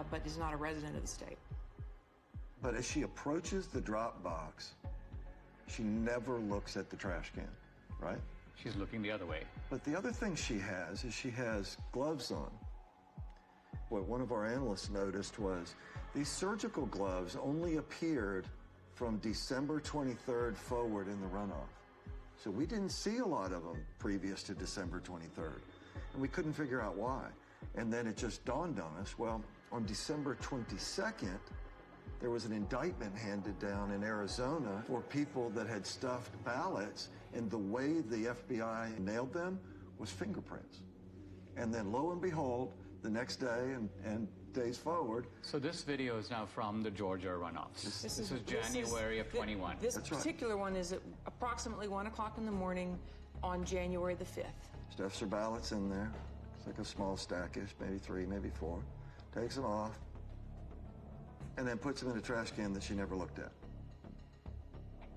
Speaker 6: but is not a resident of the state.
Speaker 7: But as she approaches the drop box, she never looks at the trash can, right?
Speaker 12: She's looking the other way.
Speaker 7: But the other thing she has is she has gloves on. What one of our analysts noticed was these surgical gloves only appeared from December 23rd forward in the runoff. So we didn't see a lot of them previous to December 23rd, and we couldn't figure out why. And then it just dawned on us, well, on December 22nd, there was an indictment handed down in Arizona for people that had stuffed ballots, and the way the FBI nailed them was fingerprints. And then lo and behold, the next day and days forward.
Speaker 12: So this video is now from the Georgia runoffs. This is January of 21.
Speaker 6: This
Speaker 7: That's right.
Speaker 6: particular one is at approximately 1 o'clock in the morning on January the 5th.
Speaker 7: Stuffs her ballots in there. It's like a small stackish, maybe 3, maybe 4. Takes them off, and then puts them in a trash can that she never looked at.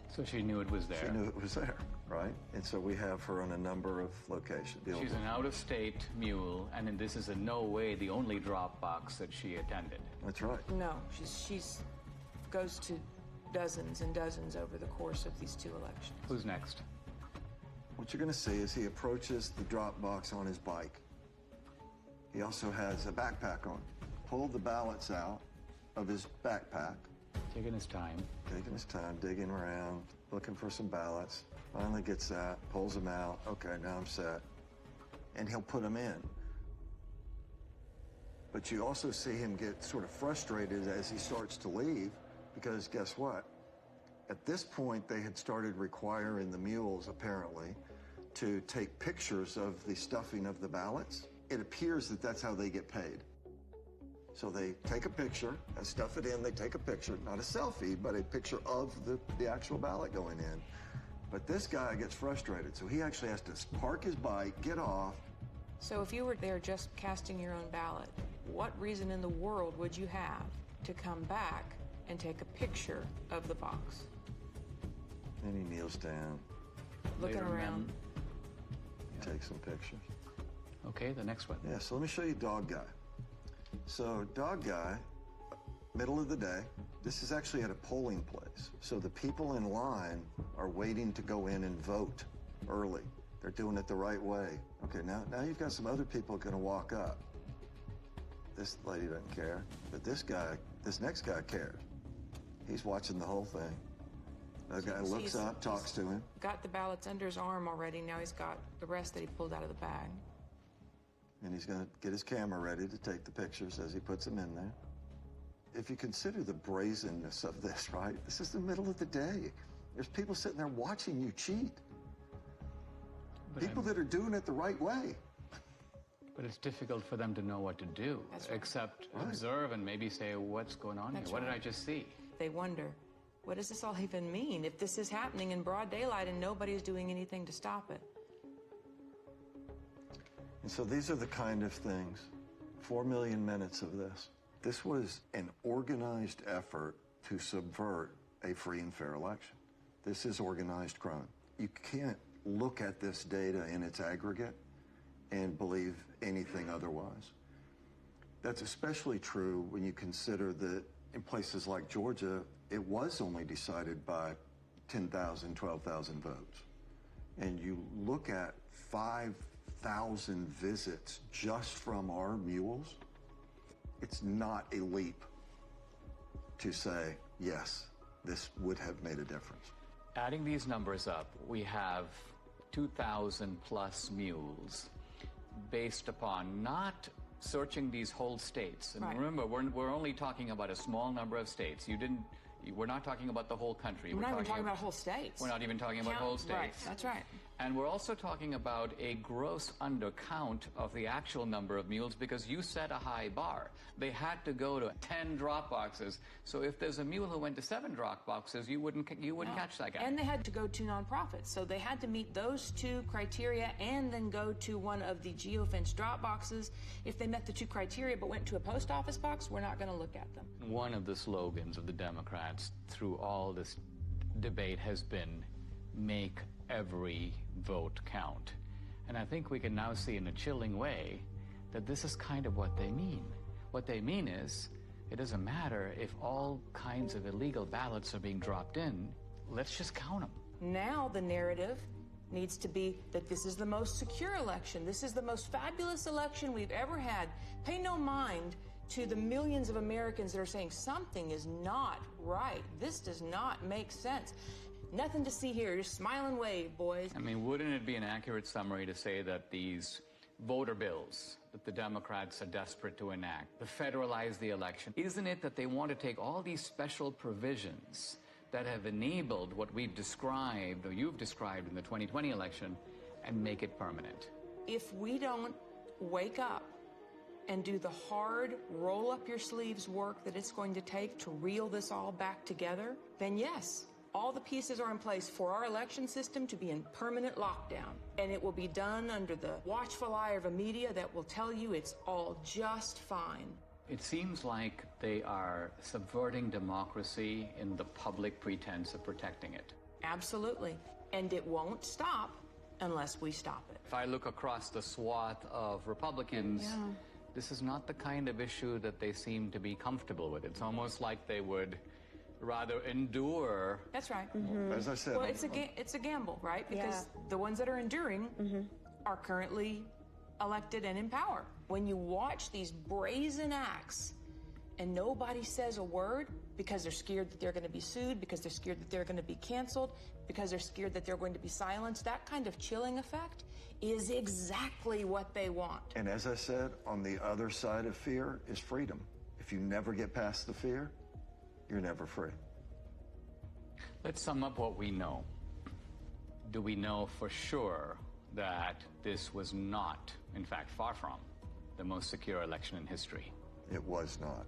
Speaker 12: So she knew it was there.
Speaker 7: She knew it was there, right? And so we have her on a number of locations.
Speaker 12: She's an out-of-state mule, and then this is in no way the only drop box that she attended.
Speaker 7: That's right.
Speaker 6: No, she's goes to dozens and dozens over the course of these 2 elections.
Speaker 12: Who's next?
Speaker 7: What you're going to see is he approaches the drop box on his bike. He also has a backpack on. Pulled the ballots out of his backpack.
Speaker 12: Taking his time.
Speaker 7: Taking his time, digging around, looking for some ballots. Finally gets that, pulls them out. Okay, now I'm set. And he'll put them in. But you also see him get sort of frustrated as he starts to leave, because guess what? At this point, they had started requiring the mules, apparently, to take pictures of the stuffing of the ballots. It appears that that's how they get paid. So they take a picture, and stuff it in, they take a picture, not a selfie, but a picture of the actual ballot going in. But this guy gets frustrated, so he actually has to park his bike, get off.
Speaker 6: So if you were there just casting your own ballot, what reason in the world would you have to come back and take a picture of the box?
Speaker 7: And he kneels down.
Speaker 6: Looking around.
Speaker 7: Take some pictures.
Speaker 12: Okay, the next one.
Speaker 7: Yeah, so let me show you Dog Guy. So Dog Guy, middle of the day, this is actually at a polling place. So the people in line are waiting to go in and vote early. They're doing it the right way. Okay, now you've got some other people going to walk up. This lady doesn't care, but this next guy cares. He's watching the whole thing. The guy looks up, talks to him.
Speaker 6: Got the ballots under his arm already. Now he's got the rest that he pulled out of the bag.
Speaker 7: And he's going to get his camera ready to take the pictures as he puts them in there. If you consider the brazenness of this, right? This is the middle of the day. There's people sitting there watching you cheat. People that are doing it the right way.
Speaker 12: But it's difficult for them to know what to do, except observe and maybe say, what's going on here? What did I just see?
Speaker 6: They wonder, what does this all even mean if this is happening in broad daylight and nobody's doing anything to stop it?
Speaker 7: And so these are the kind of things, 4 million minutes of this. This was an organized effort to subvert a free and fair election. This is organized crime. You can't look at this data in its aggregate and believe anything otherwise. That's especially true when you consider that in places like Georgia, it was only decided by 10,000, 12,000 votes. And you look at 5,000 visits just from our mules, it's not a leap to say, yes, this would have made a difference.
Speaker 12: Adding these numbers up, we have 2,000 plus mules based upon not searching these whole states. And remember, we're only talking about a small number of states. We're not talking about the whole country.
Speaker 6: We're not even talking about whole states.
Speaker 12: We're not even talking about whole states.
Speaker 6: Right, that's right.
Speaker 12: And we're also talking about a gross undercount of the actual number of mules because you set a high bar. They had to go to 10 drop boxes. So if there's a mule who went to 7 drop boxes, you wouldn't catch that guy.
Speaker 6: And they had to go to nonprofits. So they had to meet those 2 criteria and then go to one of the geofence drop boxes. If they met the 2 criteria but went to a post office box, we're not going to look at them.
Speaker 12: One of the slogans of the Democrats through all this debate has been, make every vote count. And I think we can now see in a chilling way that this is kind of what they mean. What they mean is, it doesn't matter if all kinds of illegal ballots are being dropped in, let's just count them.
Speaker 6: Now the narrative needs to be that this is the most secure election. This is the most fabulous election we've ever had. Pay no mind to the millions of Americans that are saying something is not right. This does not make sense. Nothing to see here. Just smile and wave, boys.
Speaker 12: I mean, wouldn't it be an accurate summary to say that these voter bills that the Democrats are desperate to enact, to federalize the election, isn't it that they want to take all these special provisions that have enabled what we've described, or you've described in the 2020 election, and make it permanent?
Speaker 6: If we don't wake up and do the hard, roll-up-your-sleeves work that it's going to take to reel this all back together, then yes, all the pieces are in place for our election system to be in permanent lockdown. And it will be done under the watchful eye of a media that will tell you it's all just fine.
Speaker 12: It seems like they are subverting democracy in the public pretense of protecting it.
Speaker 6: Absolutely. And it won't stop unless we stop it.
Speaker 12: If I look across the swath of Republicans, this is not the kind of issue that they seem to be comfortable with. It's almost like they would rather endure.
Speaker 6: That's right.
Speaker 7: As I said,
Speaker 6: well, it's a gamble, right? Because the ones that are enduring are currently elected and in power. When you watch these brazen acts and nobody says a word because they're scared that they're going to be sued, because they're scared that they're going to be canceled, because they're scared that they're going to be silenced, that kind of chilling effect is exactly what they want.
Speaker 7: And as I said, on the other side of fear is freedom. If you never get past the fear, you're never free.
Speaker 12: Let's sum up what we know. Do we know for sure that this was not, in fact, far from, the most secure election in history?
Speaker 7: It was not.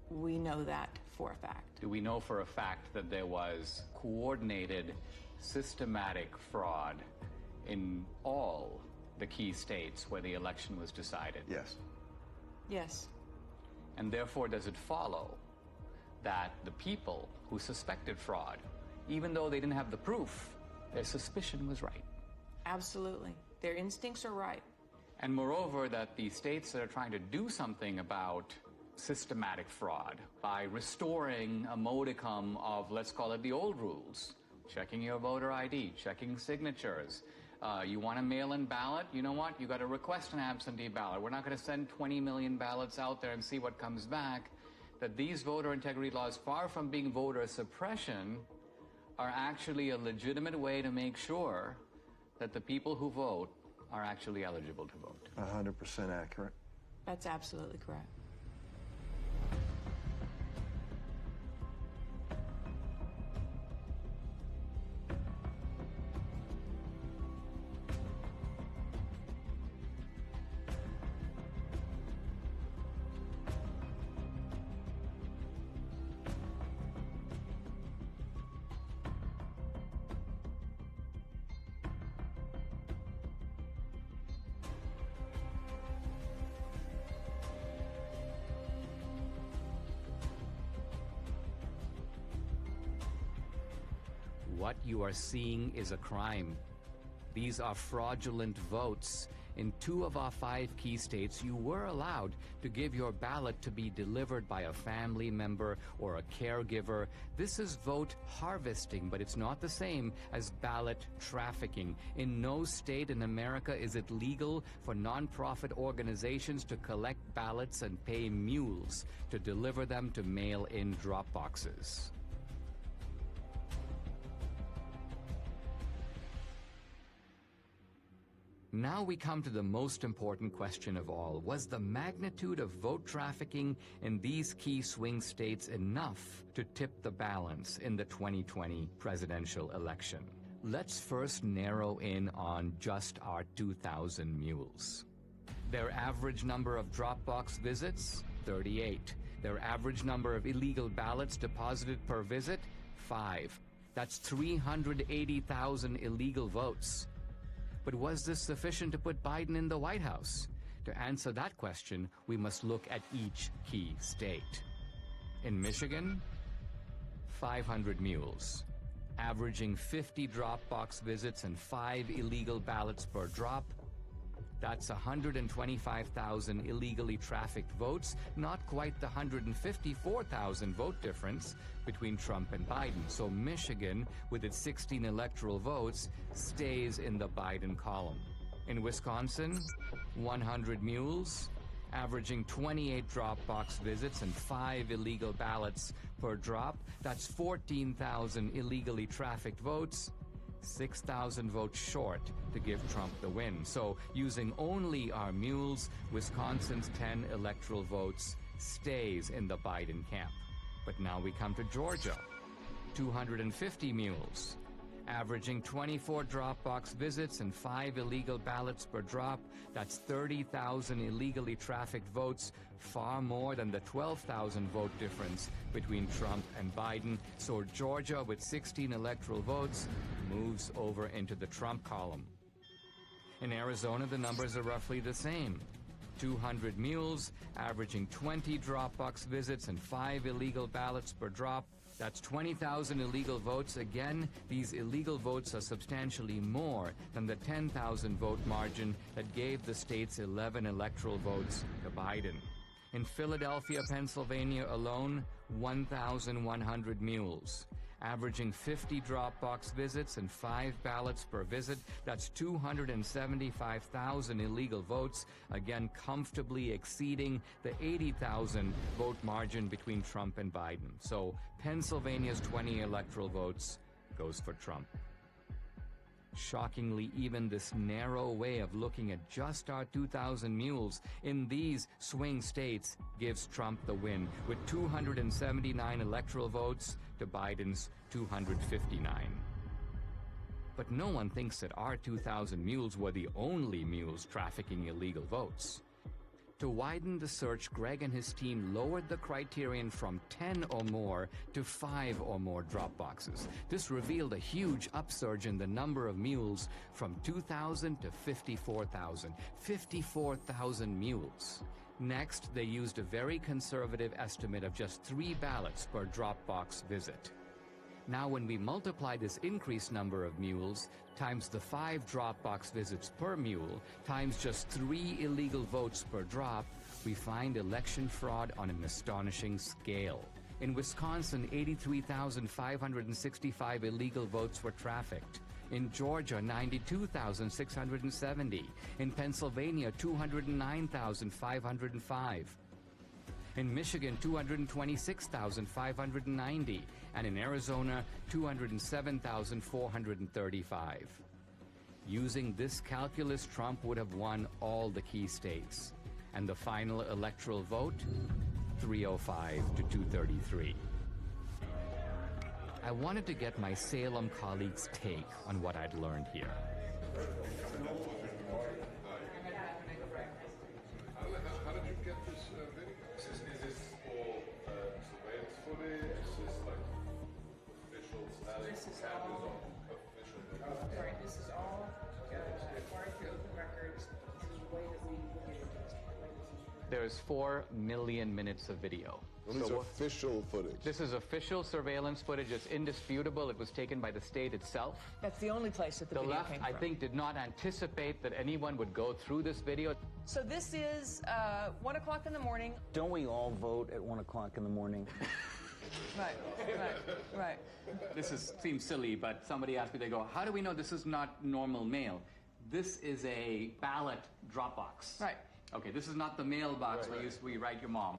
Speaker 6: We know that for a fact.
Speaker 12: Do we know for a fact that there was coordinated, systematic fraud in all the key states where the election was decided?
Speaker 7: Yes.
Speaker 6: Yes.
Speaker 12: And therefore, does it follow that the people who suspected fraud, even though they didn't have the proof, their suspicion was right?
Speaker 6: Absolutely. Their instincts are right.
Speaker 12: And moreover, that the states that are trying to do something about systematic fraud by restoring a modicum of, let's call it the old rules, checking your voter ID, checking signatures. You want a mail-in ballot? You know what? You got to request an absentee ballot. We're not going to send 20 million ballots out there and see what comes back. That these voter integrity laws, far from being voter suppression, are actually a legitimate way to make sure that the people who vote are actually eligible to vote.
Speaker 7: 100% accurate.
Speaker 6: That's absolutely correct.
Speaker 3: What you are seeing is a crime. These are fraudulent votes. In 2 of our 5 key states, you were allowed to give your ballot to be delivered by a family member or a caregiver. This is vote harvesting, but it's not the same as ballot trafficking. In no state in America is it legal for nonprofit organizations to collect ballots and pay mules to deliver them to mail-in drop boxes. Now we come to the most important question of all. Was the magnitude of vote trafficking in these key swing states enough to tip the balance in the 2020 presidential election? Let's first narrow in on just our 2,000 mules. Their average number of Dropbox visits, 38. Their average number of illegal ballots deposited per visit, 5. That's 380,000 illegal votes. But was this sufficient to put Biden in the White House? To answer that question, we must look at each key state. In Michigan, 500 mules, averaging 50 Dropbox visits and 5 illegal ballots per drop. That's 125,000 illegally trafficked votes, not quite the 154,000 vote difference between Trump and Biden. So Michigan, with its 16 electoral votes, stays in the Biden column. In Wisconsin, 100 mules, averaging 28 drop box visits and 5 illegal ballots per drop. That's 14,000 illegally trafficked votes, 6,000 votes short to give Trump the win. So using only our mules, Wisconsin's 10 electoral votes stays in the Biden camp. But now we come to Georgia. 250 mules, averaging 24 drop box visits and 5 illegal ballots per drop. That's 30,000 illegally trafficked votes, far more than the 12,000 vote difference between Trump and Biden. So Georgia, with 16 electoral votes, moves over into the Trump column. In Arizona, the numbers are roughly the same. 200 mules, averaging 20 drop box visits and 5 illegal ballots per drop. That's 20,000 illegal votes. Again, these illegal votes are substantially more than the 10,000 vote margin that gave the state's 11 electoral votes to Biden. In Philadelphia, Pennsylvania alone, 1,100 mules, averaging 50 drop box visits and 5 ballots per visit. That's 275,000 illegal votes, again comfortably exceeding the 80,000 vote margin between Trump and Biden. So Pennsylvania's 20 electoral votes goes for Trump. Shockingly, even this narrow way of looking at just our 2,000 mules in these swing states gives Trump the win, with 279 electoral votes to Biden's 259. But no one thinks that our 2,000 mules were the only mules trafficking illegal votes. To widen the search, Greg and his team lowered the criterion from 10 or more to 5 or more drop boxes. This revealed a huge upsurge in the number of mules from 2,000 to 54,000. 54,000 mules. Next, they used a very conservative estimate of just 3 ballots per drop box visit. Now, when we multiply this increased number of mules times the 5 drop box visits per mule times just 3 illegal votes per drop, we find election fraud on an astonishing scale. In Wisconsin, 83,565 illegal votes were trafficked. In Georgia, 92,670. In Pennsylvania, 209,505. In Michigan, 226,590. And in Arizona, 207,435. Using this calculus, Trump would have won all the key states. And the final electoral vote, 305 to 233. I wanted to get my Salem colleagues' take on what I'd learned here.
Speaker 35: How did you get this video? Is this all surveillance footage? Is this like official status? This is all official video?
Speaker 6: Sorry, this is all acquired through open records. This is the way that we look at it.
Speaker 3: There's 4 million minutes of video.
Speaker 4: This is official footage.
Speaker 3: This is official surveillance footage. It's indisputable. It was taken by the state itself.
Speaker 6: That's the only place that the video
Speaker 3: left,
Speaker 6: came from.
Speaker 3: I think, did not anticipate that anyone would go through this video.
Speaker 6: So this is 1 o'clock in the morning.
Speaker 36: Don't we all vote at 1 o'clock in the morning?
Speaker 6: Right.
Speaker 3: Seems silly, but somebody asked me, they go, how do we know this is not normal mail? This is a ballot drop box.
Speaker 6: Right.
Speaker 3: Okay, this is not the mailbox where you write your mom.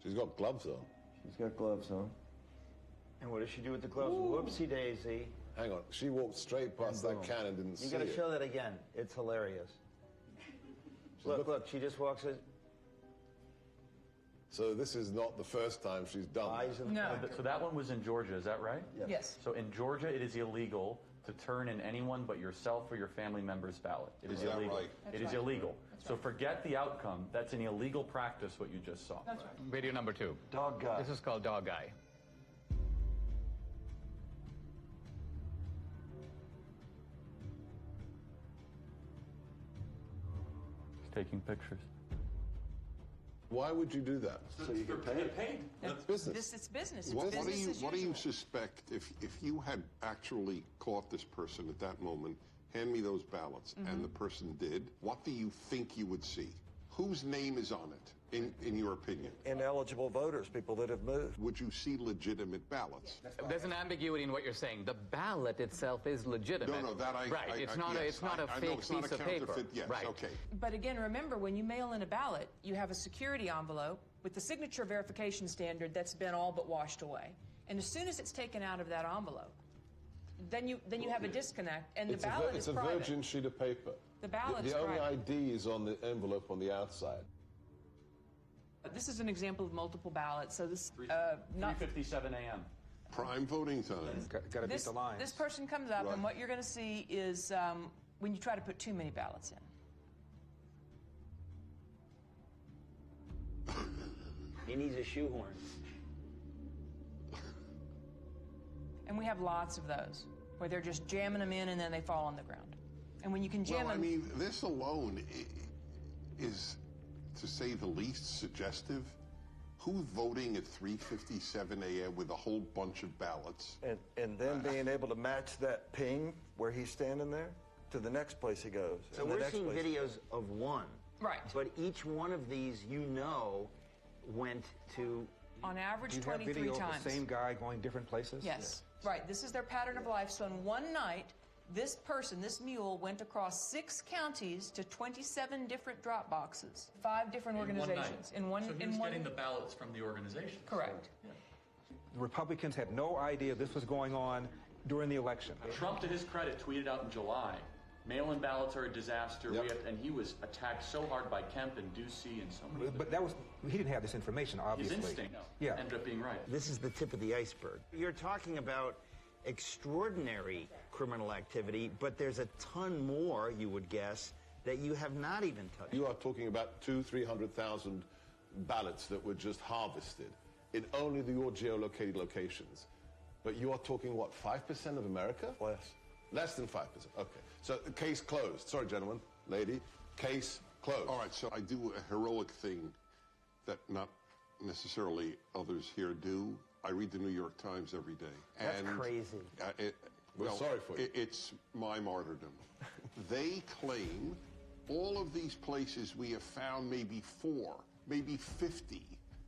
Speaker 4: She's got gloves on.
Speaker 36: She's got gloves on. And what does she do with the gloves? Ooh. Whoopsie daisy.
Speaker 4: Hang on. She walked straight past that can and didn't see it.
Speaker 36: You got to show that again. It's hilarious. Look, she just walks in.
Speaker 4: So this is not the first time she's done that.
Speaker 6: No.
Speaker 37: So that one was in Georgia, is that right?
Speaker 6: Yes.
Speaker 37: So in Georgia, it is illegal to turn in anyone but yourself or your family member's ballot. It is illegal.
Speaker 4: Right?
Speaker 37: It is illegal. So forget the outcome. That's an illegal practice, what you just saw.
Speaker 6: That's right.
Speaker 3: Video number 2.
Speaker 36: Dog guy.
Speaker 3: This is called Dog Guy.
Speaker 37: He's taking pictures.
Speaker 4: Why would you do that?
Speaker 35: So you get paid.
Speaker 4: That's business.
Speaker 6: It's business.
Speaker 35: What do
Speaker 6: business
Speaker 35: you
Speaker 6: as
Speaker 35: What do you
Speaker 6: usual.
Speaker 35: suspect if you had actually caught this person at that moment hand me those ballots, and the person did, what do you think you would see? Whose name is on it, in your opinion?
Speaker 7: Ineligible voters, people that have moved.
Speaker 35: Would you see legitimate ballots?
Speaker 3: There's an ambiguity in what you're saying. The ballot itself is legitimate.
Speaker 35: No, that I...
Speaker 3: Right, it's not a fake piece of paper.
Speaker 35: Yes,
Speaker 3: right.
Speaker 35: okay.
Speaker 6: But again, remember, when you mail in a ballot, you have a security envelope with the signature verification standard that's been all but washed away. And as soon as it's taken out of that envelope, then you have a disconnect, and the ballot is private.
Speaker 4: It's a virgin sheet of paper.
Speaker 6: The ballot is
Speaker 4: private. The only ID is on the envelope on the outside.
Speaker 6: This is an example of multiple ballots, so this...
Speaker 37: 3:57 a.m.
Speaker 35: Prime voting time.
Speaker 38: Got to beat the lines.
Speaker 6: This person comes up, and what you're going to see is when you try to put too many ballots in.
Speaker 36: He needs a shoehorn.
Speaker 6: And we have lots of those, where they're just jamming them in and then they fall on the ground. And when you can jam them...
Speaker 35: I mean, this alone is, to say the least, suggestive. Who's voting at 3:57 a.m. with a whole bunch of ballots?
Speaker 7: And then being able to match that ping where he's standing there to the next place he goes.
Speaker 36: So we're seeing videos of one.
Speaker 6: Right.
Speaker 36: But each one of these, went to...
Speaker 6: On average, 23 times.
Speaker 38: Do you have video of the same guy going different places?
Speaker 6: Yes. Right. This is their pattern of life. So in one night, this mule, went across 6 counties to 27 different drop boxes, 5 different organizations.
Speaker 37: So he was getting the ballots from the organization.
Speaker 6: Correct.
Speaker 37: So,
Speaker 38: The Republicans had no idea this was going on during the election.
Speaker 37: Trump, to his credit, tweeted out in July, mail-in ballots are a disaster, and he was attacked so hard by Kemp and Ducey and so many.
Speaker 38: But he didn't have this information, obviously.
Speaker 37: His instinct ended up being right.
Speaker 36: This is the tip of the iceberg. You're talking about extraordinary criminal activity, but there's a ton more, you would guess, that you have not even touched.
Speaker 4: You are talking about 200,000-300,000 ballots that were just harvested in only your geolocated locations. But you are talking, what, 5% of America?
Speaker 7: Less.
Speaker 4: Less than 5%. Okay. So, case closed. Sorry, gentlemen, lady. Case closed.
Speaker 35: All right, so I do a heroic thing that not necessarily others here do. I read the New York Times every day.
Speaker 36: That's crazy.
Speaker 4: We're sorry for you.
Speaker 35: It's my martyrdom. They claim all of these places we have found maybe 4, maybe 50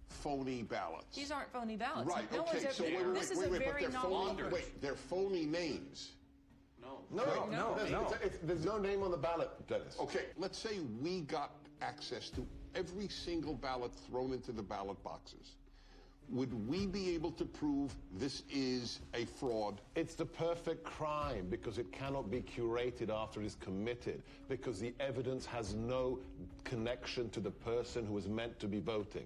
Speaker 35: phony ballots.
Speaker 6: These aren't phony ballots.
Speaker 35: Right,
Speaker 6: no
Speaker 35: okay, so
Speaker 6: this is a very novel...
Speaker 35: They're phony names.
Speaker 4: No. There's no name on the ballot, Dennis.
Speaker 35: Okay, let's say we got access to every single ballot thrown into the ballot boxes. Would we be able to prove this is a fraud?
Speaker 4: It's the perfect crime because it cannot be curated after it is committed, because the evidence has no connection to the person who was meant to be voting.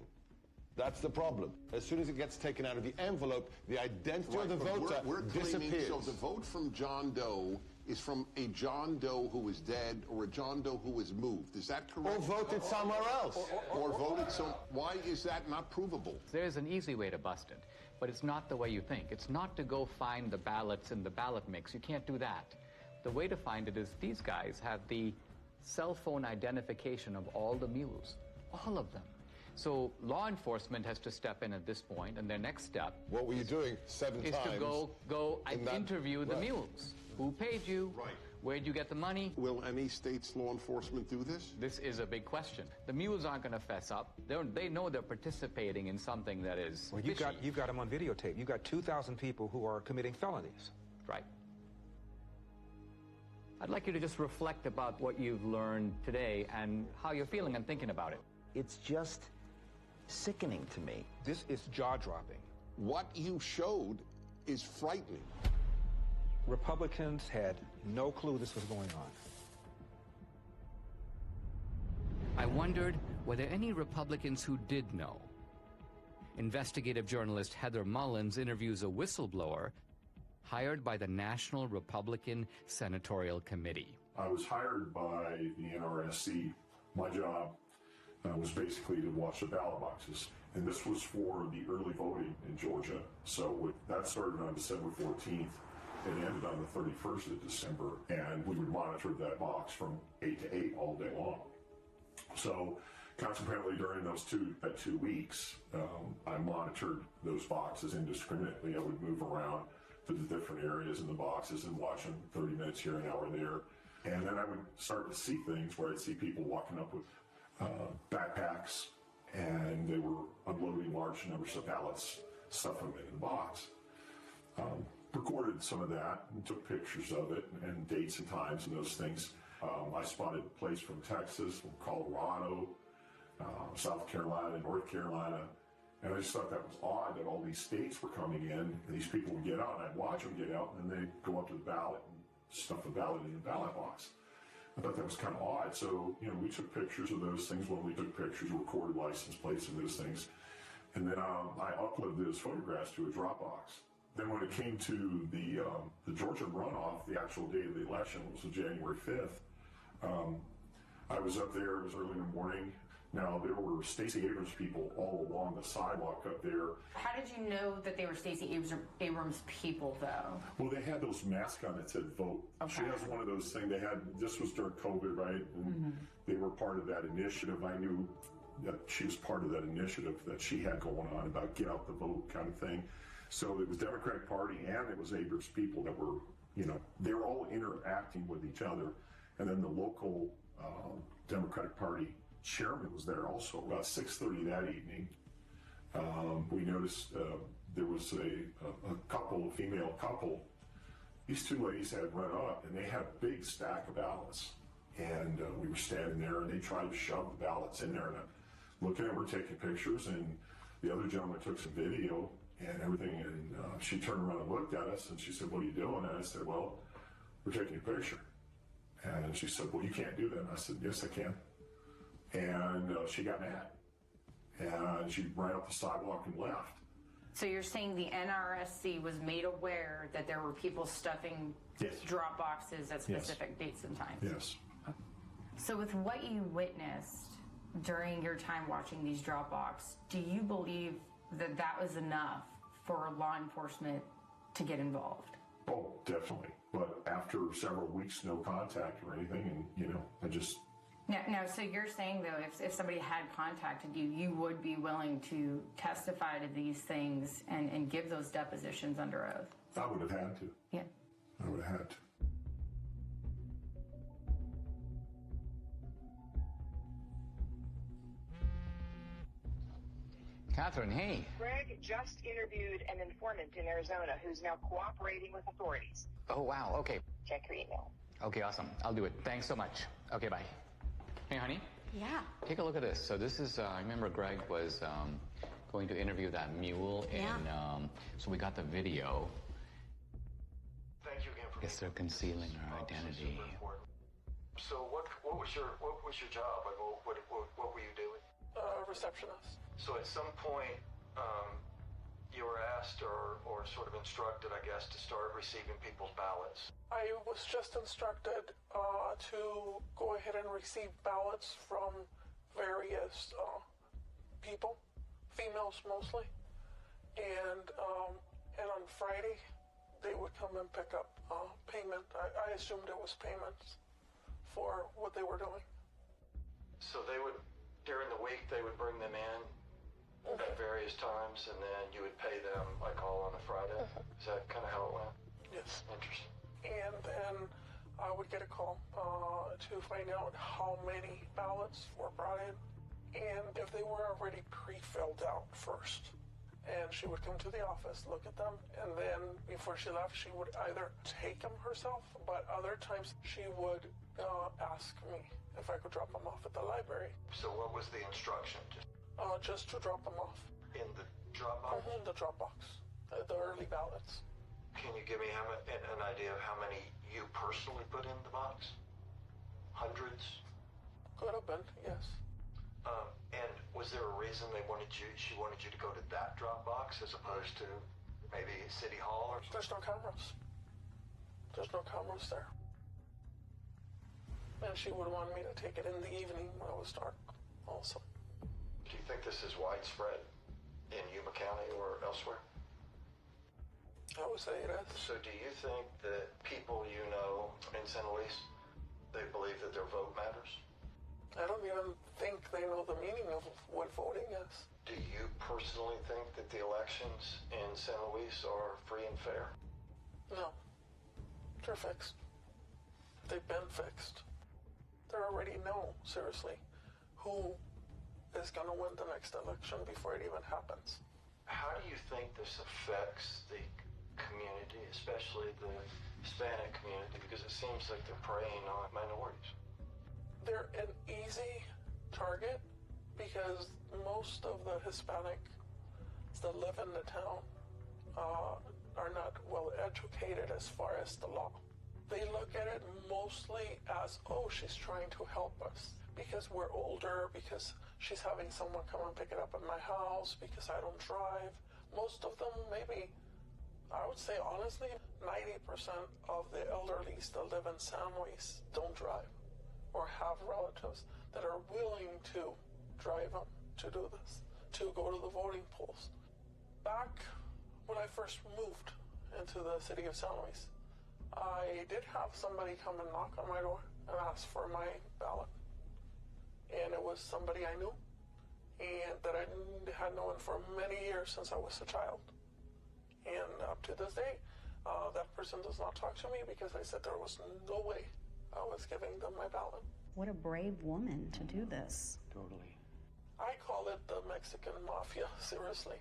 Speaker 4: That's the problem. As soon as it gets taken out of the envelope, the identity of the voter disappears.
Speaker 35: So the vote from John Doe is from a John Doe who is dead or a John Doe who is moved. Is that correct?
Speaker 4: Or voted somewhere else.
Speaker 35: Or voted so. Why is that not provable?
Speaker 3: There's an easy way to bust it, but it's not the way you think. It's not to go find the ballots in the ballot mix. You can't do that. The way to find it is these guys have the cell phone identification of all the mules, all of them. So law enforcement has to step in at this point, and their next step...
Speaker 4: What were you doing 7 times?
Speaker 3: ...is to go and interview the mules. Who paid you?
Speaker 35: Right.
Speaker 3: Where'd you get the money?
Speaker 35: Will any state's law enforcement do this?
Speaker 3: This is a big question. The mules aren't going to fess up. They know they're participating in something that is fishy.
Speaker 38: You've got them on videotape. You've got 2,000 people who are committing felonies.
Speaker 3: Right. I'd like you to just reflect about what you've learned today and how you're feeling and thinking about it.
Speaker 36: It's just sickening to me.
Speaker 38: This is jaw-dropping.
Speaker 35: What you showed is frightening.
Speaker 38: Republicans had no clue this was going on.
Speaker 3: I wondered, were there any Republicans who did know? Investigative journalist Heather Mullins interviews a whistleblower hired by the National Republican Senatorial Committee.
Speaker 13: I was hired by the NRSC. My job was basically to watch the ballot boxes. And this was for the early voting in Georgia. So that started on December 14th. It ended on the 31st of December, and we would monitor that box from 8 to 8 all day long. So consequently, during those 2 weeks, I monitored those boxes indiscriminately. I would move around to the different areas in the boxes and watch them 30 minutes here, an hour there. And then I would start to see things where I'd see people walking up with backpacks, and they were unloading large numbers of ballots, stuffing them in the box. Recorded some of that and took pictures of it and dates and times and those things. I spotted plates from Texas, from Colorado, South Carolina, North Carolina, and I just thought that was odd that all these states were coming in, and these people would get out, and I'd watch them get out, and then they'd go up to the ballot and stuff the ballot in the ballot box. I thought that was kind of odd. So, we took pictures of those things when we took pictures, recorded license plates and those things. And then I uploaded those photographs to a Dropbox. Then when it came to the Georgia runoff, the actual day of the election, which was January 5th, I was up there, it was early in the morning. Now, there were Stacey Abrams people all along the sidewalk up there.
Speaker 5: How did you know that they were Stacey Abrams people, though?
Speaker 13: Well, they had those masks on that said vote. Okay. She has one of those things. This was during COVID, right? And they were part of that initiative. I knew that she was part of that initiative that she had going on about get out the vote kind of thing. So it was Democratic Party and it was Abrams people that were, they were all interacting with each other. And then the local Democratic Party chairman was there also. About 6:30 that evening, we noticed there was a couple, a female couple. These two ladies had run up and they had a big stack of ballots. And we were standing there and they tried to shove the ballots in there. And I'm looking at her taking pictures, and the other gentleman took some video and everything. And she turned around and looked at us and she said, "What are you doing?" And I said, "Well, we're taking a picture." And she said, "Well, you can't do that." And I said, "Yes, I can." And she got mad, and she ran up the sidewalk and left.
Speaker 5: So you're saying the NRSC was made aware that there were people stuffing drop boxes at specific dates and times?
Speaker 13: Yes.
Speaker 5: So with what you witnessed during your time watching these drop boxes, do you believe that that was enough for law enforcement to get involved?
Speaker 13: Oh, definitely. But after several weeks, no contact or anything, and, I just...
Speaker 5: Now, so you're saying, though, if somebody had contacted you, you would be willing to testify to these things and give those depositions under oath?
Speaker 13: I would have had to.
Speaker 5: Yeah.
Speaker 13: I would have had to.
Speaker 3: Catherine, hey.
Speaker 2: Greg just interviewed an informant in Arizona who's now cooperating with authorities.
Speaker 3: Oh, wow. Okay.
Speaker 2: Check your email.
Speaker 3: Okay, awesome. I'll do it. Thanks so much. Okay, bye. Hey, honey.
Speaker 1: Yeah.
Speaker 3: Take a look at this. So this is, I remember Greg was going to interview that mule, and so we got the video.
Speaker 7: Thank you again for.
Speaker 3: Guess they're concealing her identity.
Speaker 7: So what was your job? Like, what were you doing?
Speaker 14: Receptionist.
Speaker 7: So at some point, you were asked or sort of instructed, I guess, to start receiving people's ballots.
Speaker 14: I was just instructed to go ahead and receive ballots from various people, females mostly, and on Friday they would come and pick up payment. I assumed it was payments for what they were doing.
Speaker 7: So they would, during the week, they would bring them in at various times, and then you would pay them like all on a Friday. Is that kind of how it went?
Speaker 14: Yes.
Speaker 7: Interesting.
Speaker 14: And then I would get a call to find out how many ballots were brought in and if they were already pre-filled out first. And she would come to the office, look at them, and then before she left, she would either take them herself, but other times she would ask me if I could drop them off at the library.
Speaker 7: So what was the instruction?
Speaker 14: Just to drop them off.
Speaker 7: In the drop box?
Speaker 14: In the drop box. The early ballots.
Speaker 7: Can you give me an idea of how many you personally put in the box? Hundreds?
Speaker 14: Could have been, yes.
Speaker 7: And was there a reason she wanted you to go to that drop box as opposed to maybe City Hall or something?
Speaker 14: There's no cameras. There's no cameras there. And she would want me to take it in the evening when it was dark also.
Speaker 7: Do you think this is widespread in Yuma County or elsewhere?
Speaker 14: I would say it is.
Speaker 7: So do you think that people you know in San Luis, they believe that their vote matters?
Speaker 14: I don't even think they know the meaning of what voting is.
Speaker 7: Do you personally think that the elections in San Luis are free and fair?
Speaker 14: No. They're fixed. they've been fixed. They already know, seriously, who is going to win the next election before it even happens.
Speaker 36: How do you think this affects the community, especially the Hispanic community, because it seems like they're preying on minorities?
Speaker 14: They're an easy target because most of the Hispanics that live in the town are not well educated as far as the law. They look at it mostly as, oh, she's trying to help us because we're older, because she's having someone come and pick it up at my house, because I don't drive. Most of them, maybe, I would say honestly, 90% of the elderly that live in San Luis don't drive or have relatives that are willing to drive them to do this, to go to the voting polls. Back when I first moved into the city of San Luis, I did have somebody come and knock on my door and ask for my ballot. And it was somebody I knew and that I had known for many years since I was a child. And up to this day, that person does not talk to me because I said there was no way I was giving them my ballot.
Speaker 1: What a brave woman to do this.
Speaker 36: Totally.
Speaker 14: I call it the Mexican mafia, seriously,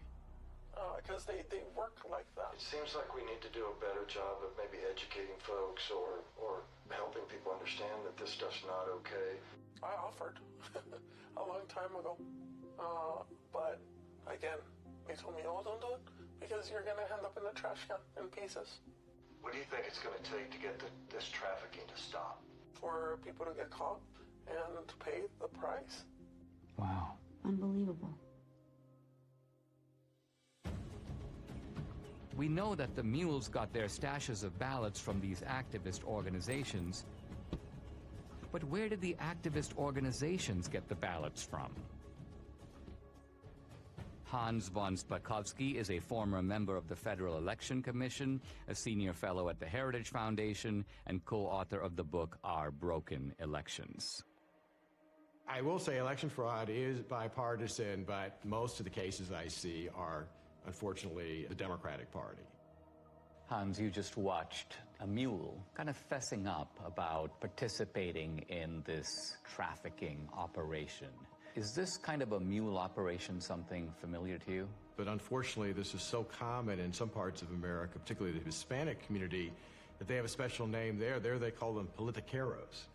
Speaker 14: because they work like that.
Speaker 36: It seems like we need to do a better job of maybe educating folks or helping people understand that this stuff's not okay.
Speaker 14: I offered a long time ago, but again, they told me, oh, don't do it, because you're going to end up in the trash can in pieces.
Speaker 36: What do you think it's going to take to get this trafficking to stop?
Speaker 14: For people to get caught and to pay the price.
Speaker 3: Wow.
Speaker 1: Unbelievable.
Speaker 3: We know that the mules got their stashes of ballots from these activist organizations. But where did the activist organizations get the ballots from? Hans von Spakovsky is a former member of the Federal Election Commission, a senior fellow at the Heritage Foundation, and co-author of the book Our Broken Elections.
Speaker 15: I will say election fraud is bipartisan, but most of the cases I see are, unfortunately, the Democratic Party.
Speaker 12: Hans, you just watched a mule kind of fessing up about participating in this trafficking operation. Is this kind of a mule operation something familiar to you?
Speaker 15: But unfortunately, this is so common in some parts of America, particularly the Hispanic community, that they have a special name there. There they call them politiqueros.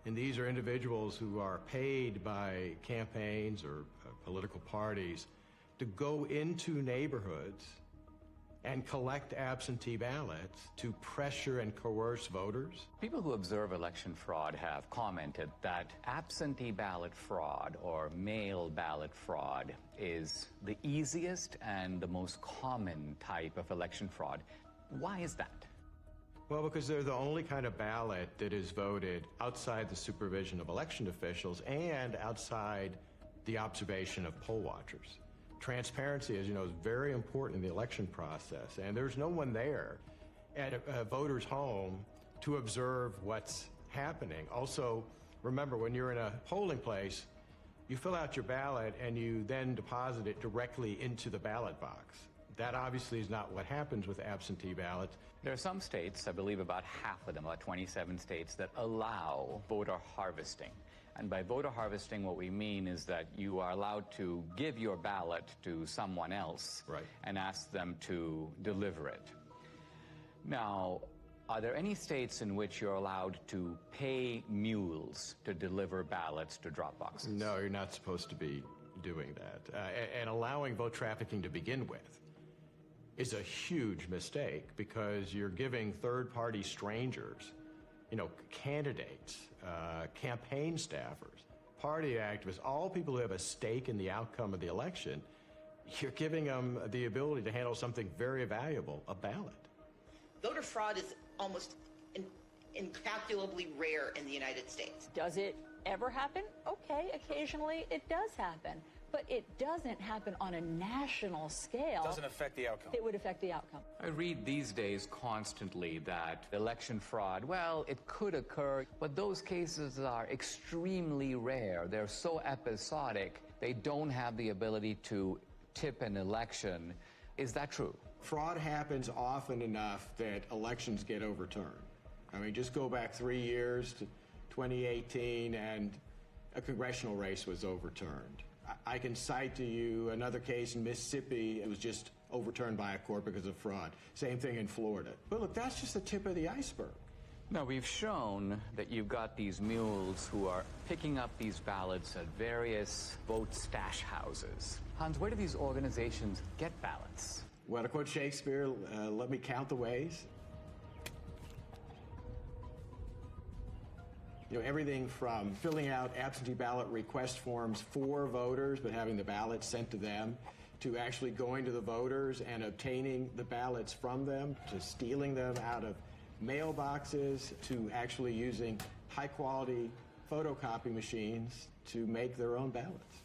Speaker 15: And these are individuals who are paid by campaigns or political parties to go into neighborhoods and collect absentee ballots to pressure and coerce voters.
Speaker 12: People who observe election fraud have commented that absentee ballot fraud or mail ballot fraud is the easiest and the most common type of election fraud. Why is that?
Speaker 15: Well, because they're the only kind of ballot that is voted outside the supervision of election officials and outside the observation of poll watchers. Transparency, as you know, is very important in the election process, and there's no one there at a voter's home to observe what's happening. Also, remember, when you're in a polling place, you fill out your ballot and you then deposit it directly into the ballot box. That obviously is not what happens with absentee ballots.
Speaker 12: There are some states, I believe about half of them, about 27 states, that allow voter harvesting. And by voter harvesting, what we mean is that you are allowed to give your ballot to someone else and ask them to deliver it. Now, are there any states in which you're allowed to pay mules to deliver ballots to drop boxes?
Speaker 15: No, you're not supposed to be doing that. And allowing vote trafficking to begin with is a huge mistake because you're giving third-party strangers, you know, candidates, campaign staffers, party activists, all people who have a stake in the outcome of the election, you're giving them the ability to handle something very valuable, a ballot.
Speaker 16: Voter fraud is almost incalculably rare in the United States.
Speaker 17: Does it ever happen? Okay, occasionally it does happen. But it doesn't happen on a national scale.
Speaker 18: It doesn't affect the outcome.
Speaker 17: It would affect the outcome.
Speaker 3: I read these days constantly that election fraud, well, it could occur, but those cases are extremely rare. They're so episodic, they don't have the ability to tip an election. Is that true?
Speaker 15: Fraud happens often enough that elections get overturned. I mean, just go back 3 years to 2018 and a congressional race was overturned. I can cite to you another case in Mississippi. It was just overturned by a court because of fraud. Same thing in Florida. But look, that's just the tip of the iceberg.
Speaker 12: Now, we've shown that you've got these mules who are picking up these ballots at various vote stash houses. Hans, where do these organizations get ballots?
Speaker 15: Well, to quote Shakespeare, let me count the ways. You know, everything from filling out absentee ballot request forms for voters, but having the ballots sent to them, to actually going to the voters and obtaining the ballots from them, to stealing them out of mailboxes, to actually using high-quality photocopy machines to make their own ballots.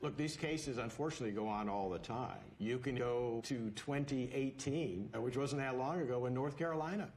Speaker 15: Look, these cases unfortunately go on all the time. You can go to 2018, which wasn't that long ago, in North Carolina.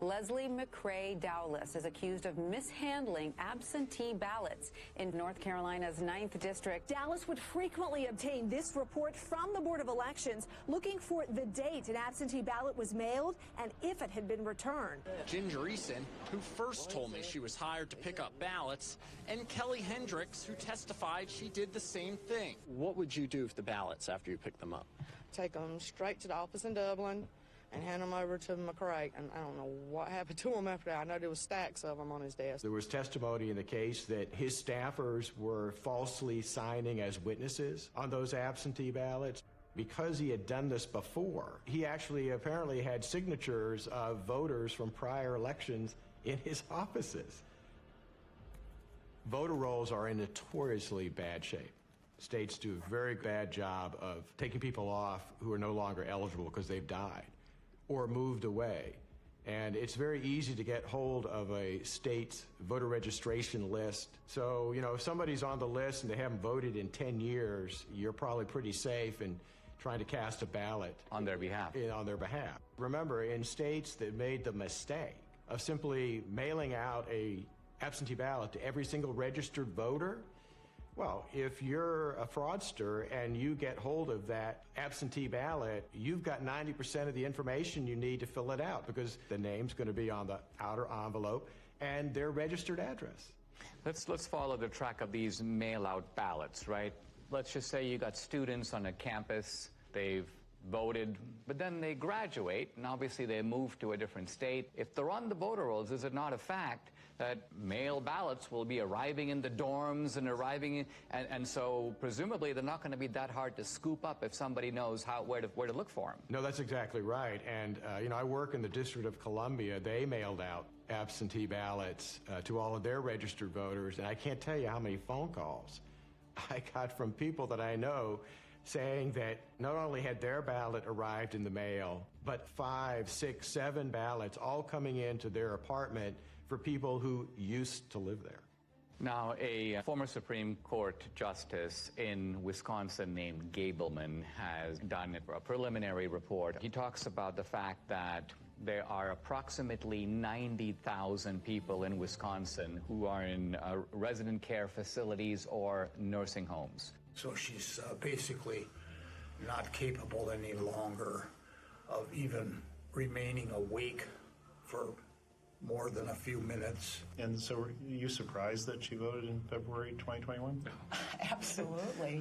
Speaker 8: Leslie McCrae Dowless is accused of mishandling absentee ballots in North Carolina's 9th District.
Speaker 18: Dowless would frequently obtain this report from the Board of Elections looking for the date an absentee ballot was mailed and if it had been returned.
Speaker 19: Ginger Eason, who first told me she was hired to pick up ballots, and Kelly Hendricks, who testified she did the same thing. What would you do with the ballots after you picked them up?
Speaker 20: Take them straight to the office in Dublin and hand them over to McCrae, and I don't know what happened to him after that. I know there was stacks of them on his desk.
Speaker 15: There was testimony in the case that his staffers were falsely signing as witnesses on those absentee ballots. Because he had done this before, he actually apparently had signatures of voters from prior elections in his offices. Voter rolls are in notoriously bad shape. States do a very bad job of taking people off who are no longer eligible because they've died or moved away. And it's very easy to get hold of a state's voter registration list. So, you know, if somebody's on the list and they haven't voted in 10 years, you're probably pretty safe in trying to cast a ballot
Speaker 12: on their behalf.
Speaker 15: Remember, in states that made the mistake of simply mailing out a absentee ballot to every single registered voter, well, if you're a fraudster and you get hold of that absentee ballot, you've got 90% of the information you need to fill it out because the name's going to be on the outer envelope and their registered address.
Speaker 12: Let's follow the track of these mail-out ballots, right? Let's just say you got students on a campus, they've voted, but then they graduate, and obviously they move to a different state. If they're on the voter rolls, is it not a fact that mail ballots will be arriving in the dorms and arriving in, and so presumably they're not going to be that hard to scoop up if somebody knows where to look for them?
Speaker 15: No, that's exactly right. And you know, I work in the District of Columbia. They mailed out absentee ballots to all of their registered voters, and I can't tell you how many phone calls I got from people that I know saying that not only had their ballot arrived in the mail, but 5, 6, 7 ballots all coming into their apartment for people who used to live there.
Speaker 12: Now, a former Supreme Court justice in Wisconsin named Gableman has done a preliminary report. He talks about the fact that there are approximately 90,000 people in Wisconsin who are in resident care facilities or nursing homes.
Speaker 21: So she's basically not capable any longer of even remaining awake for more than a few minutes.
Speaker 22: And so are you surprised that she voted in February 2021?
Speaker 21: Absolutely.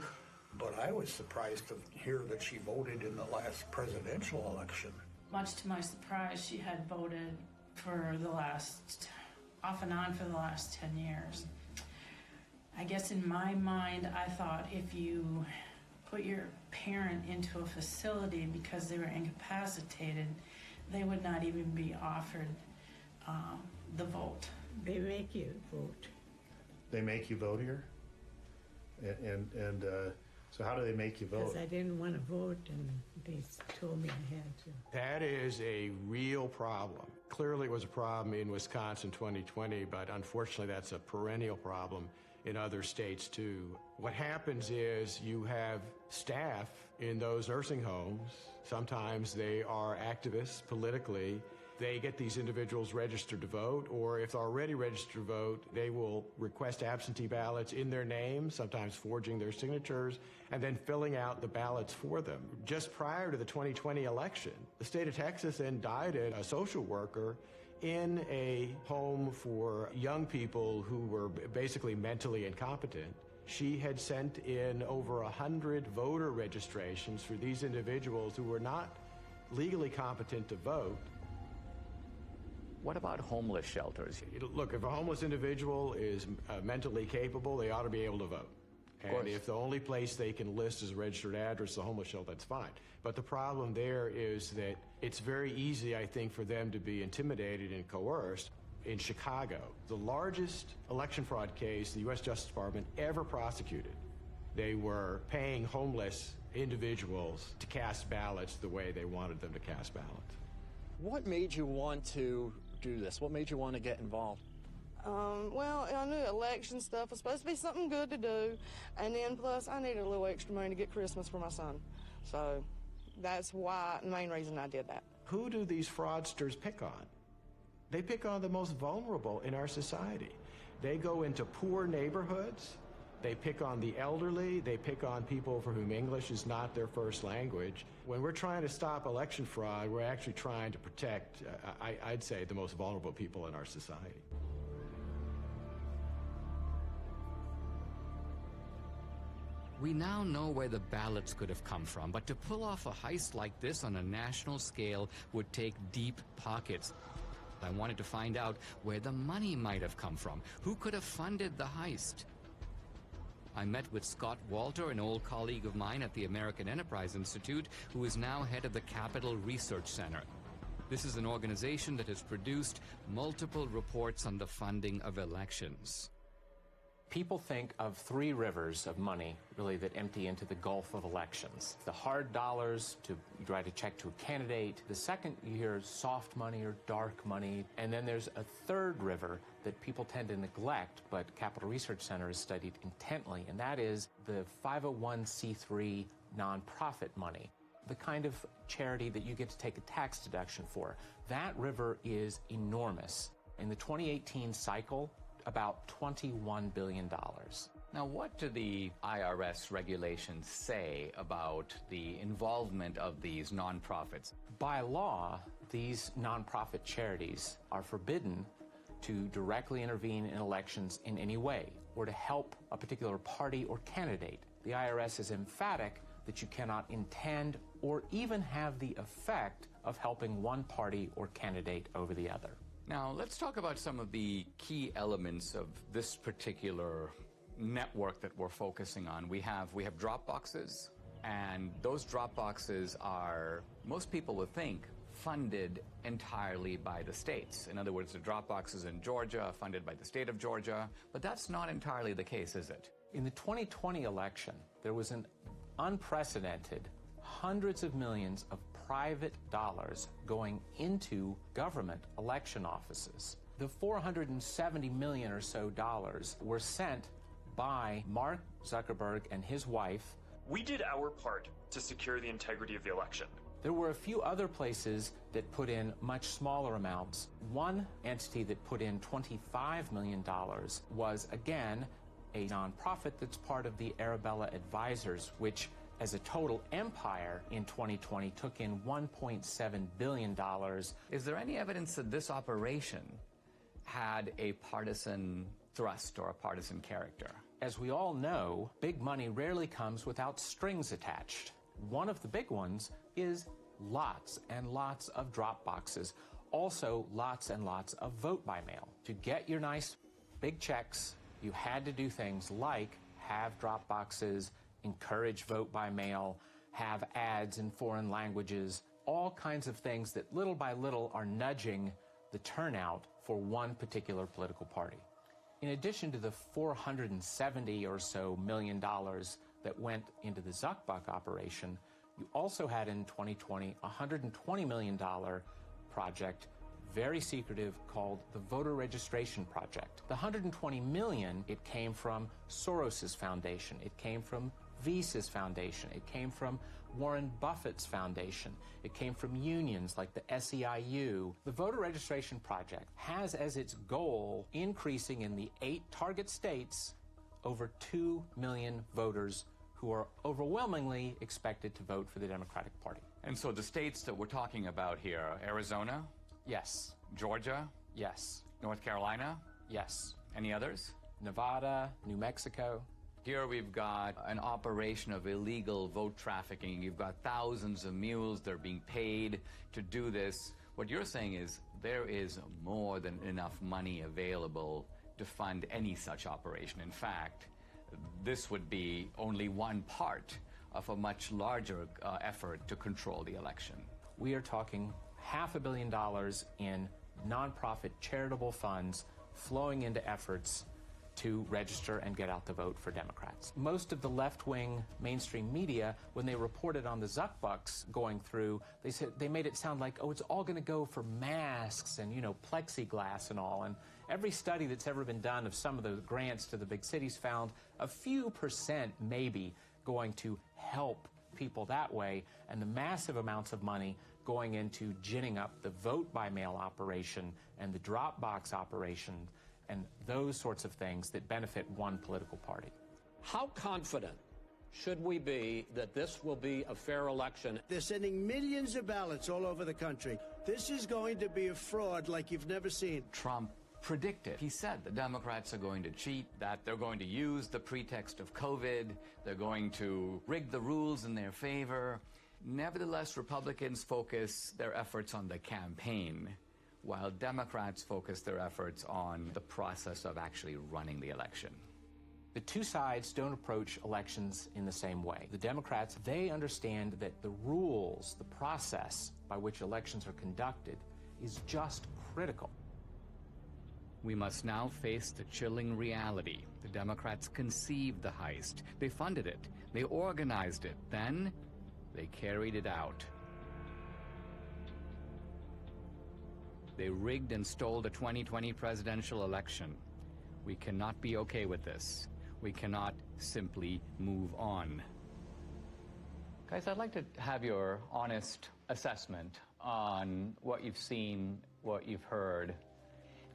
Speaker 21: But I was surprised to hear that she voted in the last presidential election.
Speaker 23: Much to my surprise, she had voted for the last, off and on for the last 10 years. I guess in my mind, I thought if you put your parent into a facility because they were incapacitated, they would not even be offered the vote.
Speaker 24: They make you vote.
Speaker 22: They make you vote here? And so how do they make you vote?
Speaker 24: Because I didn't want to vote, and they told me I had to.
Speaker 15: That is a real problem. Clearly it was a problem in Wisconsin 2020, but unfortunately that's a perennial problem in other states too. What happens is you have staff in those nursing homes. Sometimes they are activists politically. They get these individuals registered to vote, or if they're already registered to vote, they will request absentee ballots in their name, sometimes forging their signatures, and then filling out the ballots for them. Just prior to the 2020 election, the state of Texas indicted a social worker in a home for young people who were basically mentally incompetent. She had sent in over 100 voter registrations for these individuals who were not legally competent to vote.
Speaker 12: What about homeless shelters?
Speaker 15: Look, if a homeless individual is mentally capable, they ought to be able to vote. And if the only place they can list as a registered address is a homeless shelter, that's fine. But the problem there is that it's very easy, I think, for them to be intimidated and coerced. In Chicago, the largest election fraud case the U.S. Justice Department ever prosecuted, they were paying homeless individuals to cast ballots the way they wanted them to cast ballots.
Speaker 19: What made you want to do this? What made you want to get involved?
Speaker 20: Well, I knew election stuff was supposed to be something good to do, and then plus I needed a little extra money to get Christmas for my son. So that's why, the main reason I did that.
Speaker 15: Who do these fraudsters pick on? They pick on the most vulnerable in our society. They go into poor neighborhoods, they pick on the elderly, they pick on people for whom English is not their first language. When we're trying to stop election fraud, we're actually trying to protect, I'd say, the most vulnerable people in our society.
Speaker 3: We now know where the ballots could have come from, but to pull off a heist like this on a national scale would take deep pockets. I wanted to find out where the money might have come from. Who could have funded the heist? I met with Scott Walter, an old colleague of mine at the American Enterprise Institute, who is now head of the Capital Research Center. This is an organization that has produced multiple reports on the funding of elections.
Speaker 4: People think of three rivers of money, really, that empty into the gulf of elections. The hard dollars to write a check to a candidate. The second, you hear soft money or dark money. And then there's a third river that people tend to neglect, but Capital Research Center has studied intently, and that is the 501c3 nonprofit money, the kind of charity that you get to take a tax deduction for. That river is enormous. In the 2018 cycle, about $21 billion.
Speaker 3: Now, what do the IRS regulations say about the involvement of these nonprofits?
Speaker 4: By law, these nonprofit charities are forbidden to directly intervene in elections in any way or to help a particular party or candidate. The IRS is emphatic that you cannot intend or even have the effect of helping one party or candidate over the other.
Speaker 3: Now, let's talk about some of the key elements of this particular network that we're focusing on. We have drop boxes, and those drop boxes are, most people would think, funded entirely by the states. In other words, the drop boxes in Georgia are funded by the state of Georgia, but that's not entirely the case, is it?
Speaker 4: In the 2020 election, there was an unprecedented hundreds of millions of private dollars going into government election offices. The $470 million or so dollars were sent by Mark Zuckerberg and his wife.
Speaker 6: We did our part to secure the integrity of the election.
Speaker 4: There were a few other places that put in much smaller amounts. One entity that put in $25 million was, again, a nonprofit that's part of the Arabella Advisors, which as a total empire in 2020 took in $1.7 billion.
Speaker 3: Is there any evidence that this operation had a partisan thrust or a partisan character?
Speaker 4: As we all know, big money rarely comes without strings attached. One of the big ones is lots and lots of drop boxes. Also, lots and lots of vote by mail. To get your nice big checks, you had to do things like have drop boxes, encourage vote by mail, have ads in foreign languages, all kinds of things that little by little are nudging the turnout for one particular political party. In addition to the $470 or so million that went into the Zuckbuck operation, you also had in 2020 a $120 million project, very secretive, called the Voter Registration Project. The $120 million, it came from Soros's foundation, it came from Visa's foundation, it came from Warren Buffett's foundation, it came from unions like the SEIU. The Voter Registration Project has as its goal increasing in the 8 target states over 2 million voters who are overwhelmingly expected to vote for the Democratic Party.
Speaker 3: And so the states that we're talking about here, Arizona?
Speaker 4: Yes.
Speaker 3: Georgia?
Speaker 4: Yes.
Speaker 3: North Carolina?
Speaker 4: Yes.
Speaker 3: Any others?
Speaker 4: Nevada, New Mexico.
Speaker 3: Here we've got an operation of illegal vote trafficking. You've got thousands of mules. They're being paid to do this. What you're saying is there is more than enough money available to fund any such operation. In fact, this would be only one part of a much larger effort to control the election.
Speaker 4: We are talking $500 million in nonprofit charitable funds flowing into efforts to register and get out the vote for Democrats. Most of the left-wing mainstream media, when they reported on the Zuck bucks going through, they made it sound like, oh, it's all going to go for masks and, plexiglass and all. And every study that's ever been done of some of the grants to the big cities found a few percent maybe going to help people that way, and the massive amounts of money going into ginning up the vote-by-mail operation and the drop box operation and those sorts of things that benefit one political party.
Speaker 5: How confident should we be that this will be a fair election?
Speaker 9: They're sending millions of ballots all over the country. This is going to be a fraud like you've never seen.
Speaker 3: Trump predicted. He said the Democrats are going to cheat, that they're going to use the pretext of COVID, they're going to rig the rules in their favor. Nevertheless, Republicans focus their efforts on the campaign, while Democrats focus their efforts on the process of actually running the election.
Speaker 4: The two sides don't approach elections in the same way. The Democrats, they understand that the rules, the process by which elections are conducted is just critical.
Speaker 3: We must now face the chilling reality. The Democrats conceived the heist. They funded it. They organized it. Then they carried it out. They rigged and stole the 2020 presidential election. We cannot be okay with this. We cannot simply move on. Guys, I'd like to have your honest assessment on what you've seen, what you've heard,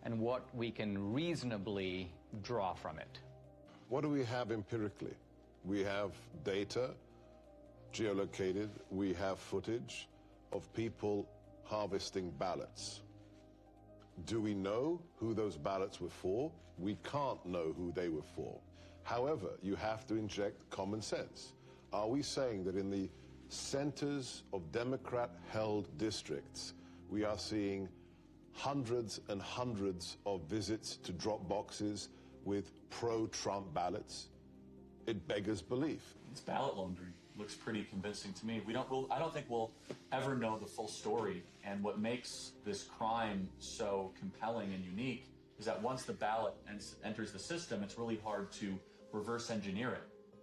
Speaker 3: and what we can reasonably draw from it.
Speaker 10: What do we have empirically? We have data, geolocated. We have footage of people harvesting ballots. Do we know who those ballots were for? We can't know who they were for. However, you have to inject common sense. Are we saying that in the centers of Democrat-held districts, we are seeing hundreds and hundreds of visits to drop boxes with pro-Trump ballots? It beggars belief.
Speaker 6: It's ballot laundering. Looks pretty convincing to me. I don't think we'll ever know the full story. And what makes this crime so compelling and unique is that once the ballot enters the system, it's really hard to reverse engineer it.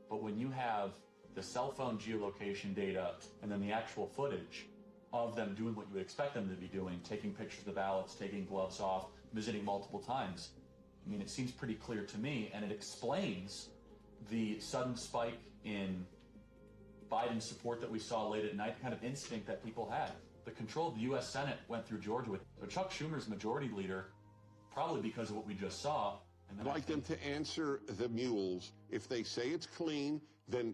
Speaker 6: But when you have the cell phone geolocation data and then the actual footage of them doing what you would expect them to be doing, taking pictures of the ballots, taking gloves off, visiting multiple times, I mean, it seems pretty clear to me, and it explains the sudden spike in Biden's support that we saw late at night, the kind of instinct that people had. The control of the U.S. Senate went through Georgia with so Chuck Schumer's majority leader, probably because of what we just saw. And
Speaker 10: I'd like them to answer the mules. If they say it's clean, then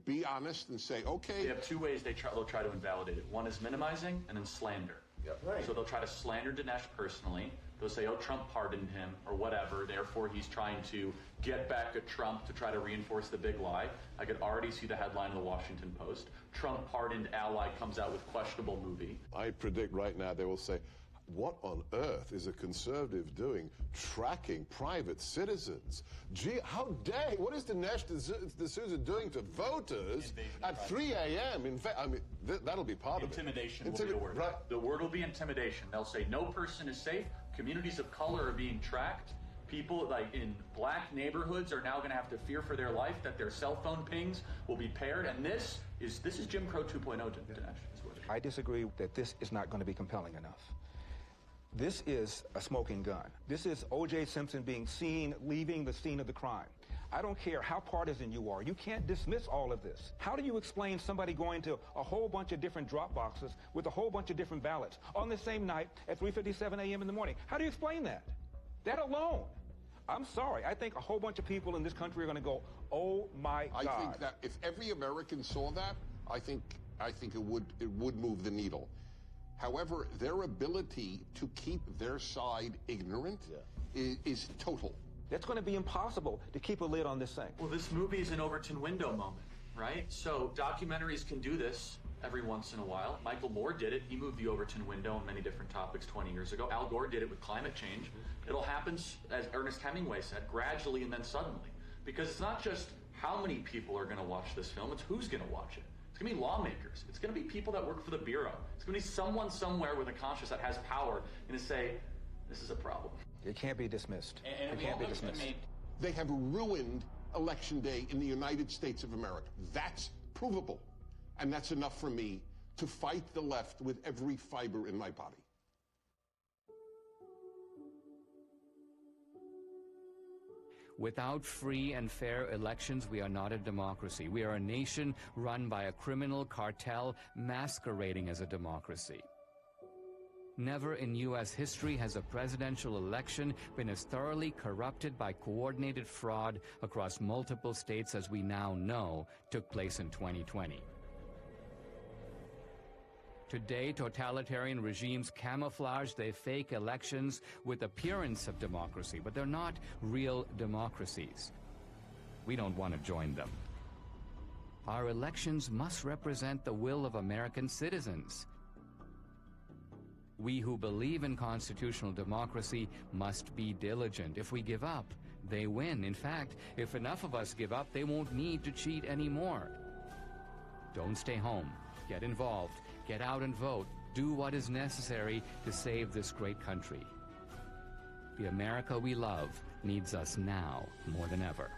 Speaker 10: be honest and say, okay.
Speaker 6: They have two ways they'll try to invalidate it. One is minimizing and then slander.
Speaker 10: Yep. Right.
Speaker 6: So they'll try to slander Dinesh personally. They'll say, oh, Trump pardoned him or whatever. Therefore, he's trying to get back at Trump to try to reinforce the big lie. I could already see the headline in the Washington Post. Trump pardoned ally comes out with questionable movie.
Speaker 10: I predict right now they will say, what on earth is a conservative doing tracking private citizens? Gee, how dare, what is Dinesh D'Souza doing to voters at 3 a.m.? In fact, I mean, that'll be part of it.
Speaker 6: Intimidation will be the word. Right. The word will be intimidation. They'll say no person is safe. Communities of color are being tracked. People like in black neighborhoods are now going to have to fear for their life that their cell phone pings will be paired. And this is Jim Crow 2.0, Dinesh.
Speaker 11: I disagree that this is not going to be compelling enough. This is a smoking gun. This is O.J. Simpson being seen leaving the scene of the crime. I don't care how partisan you are. You can't dismiss all of this. How do you explain somebody going to a whole bunch of different drop boxes with a whole bunch of different ballots on the same night at 3:57 a.m. in the morning? How do you explain that? That alone. I'm sorry. I think a whole bunch of people in this country are going to go, oh, my God.
Speaker 10: I think that if every American saw that, I think it would move the needle. However, their ability to keep their side ignorant is total.
Speaker 11: It's going to be impossible to keep a lid on this thing.
Speaker 6: Well, this movie is an Overton window moment, right? So documentaries can do this every once in a while. Michael Moore did it. He moved the Overton window on many different topics 20 years ago. Al Gore did it with climate change. It'll happen, as Ernest Hemingway said, gradually and then suddenly. Because it's not just how many people are going to watch this film, it's who's going to watch it. It's going to be lawmakers. It's going to be people that work for the Bureau. It's going to be someone somewhere with a conscience that has power and to say, this is a problem.
Speaker 11: It can't be dismissed.
Speaker 10: And
Speaker 11: it can't be dismissed.
Speaker 10: They have ruined Election Day in the United States of America. That's provable. And that's enough for me to fight the left with every fiber in my body.
Speaker 3: Without free and fair elections, we are not a democracy. We are a nation run by a criminal cartel masquerading as a democracy. Never in U.S. history has a presidential election been as thoroughly corrupted by coordinated fraud across multiple states as we now know took place in 2020. Today, totalitarian regimes camouflage their fake elections with appearance of democracy, but they're not real democracies. We don't want to join them. Our elections must represent the will of American citizens. We who believe in constitutional democracy must be diligent. If we give up, they win. In fact, if enough of us give up, they won't need to cheat anymore. Don't stay home. Get involved. Get out and vote. Do what is necessary to save this great country. The America we love needs us now more than ever.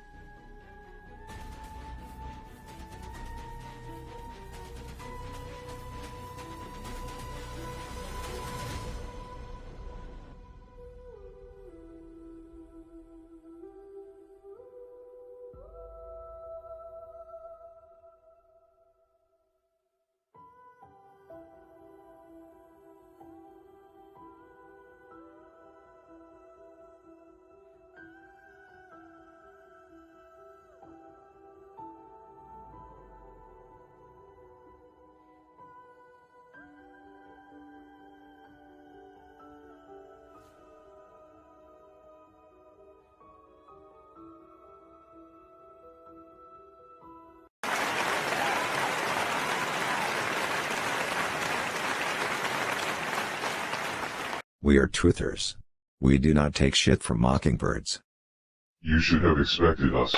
Speaker 2: We are truthers. We do not take shit from mockingbirds.
Speaker 7: You should have expected us.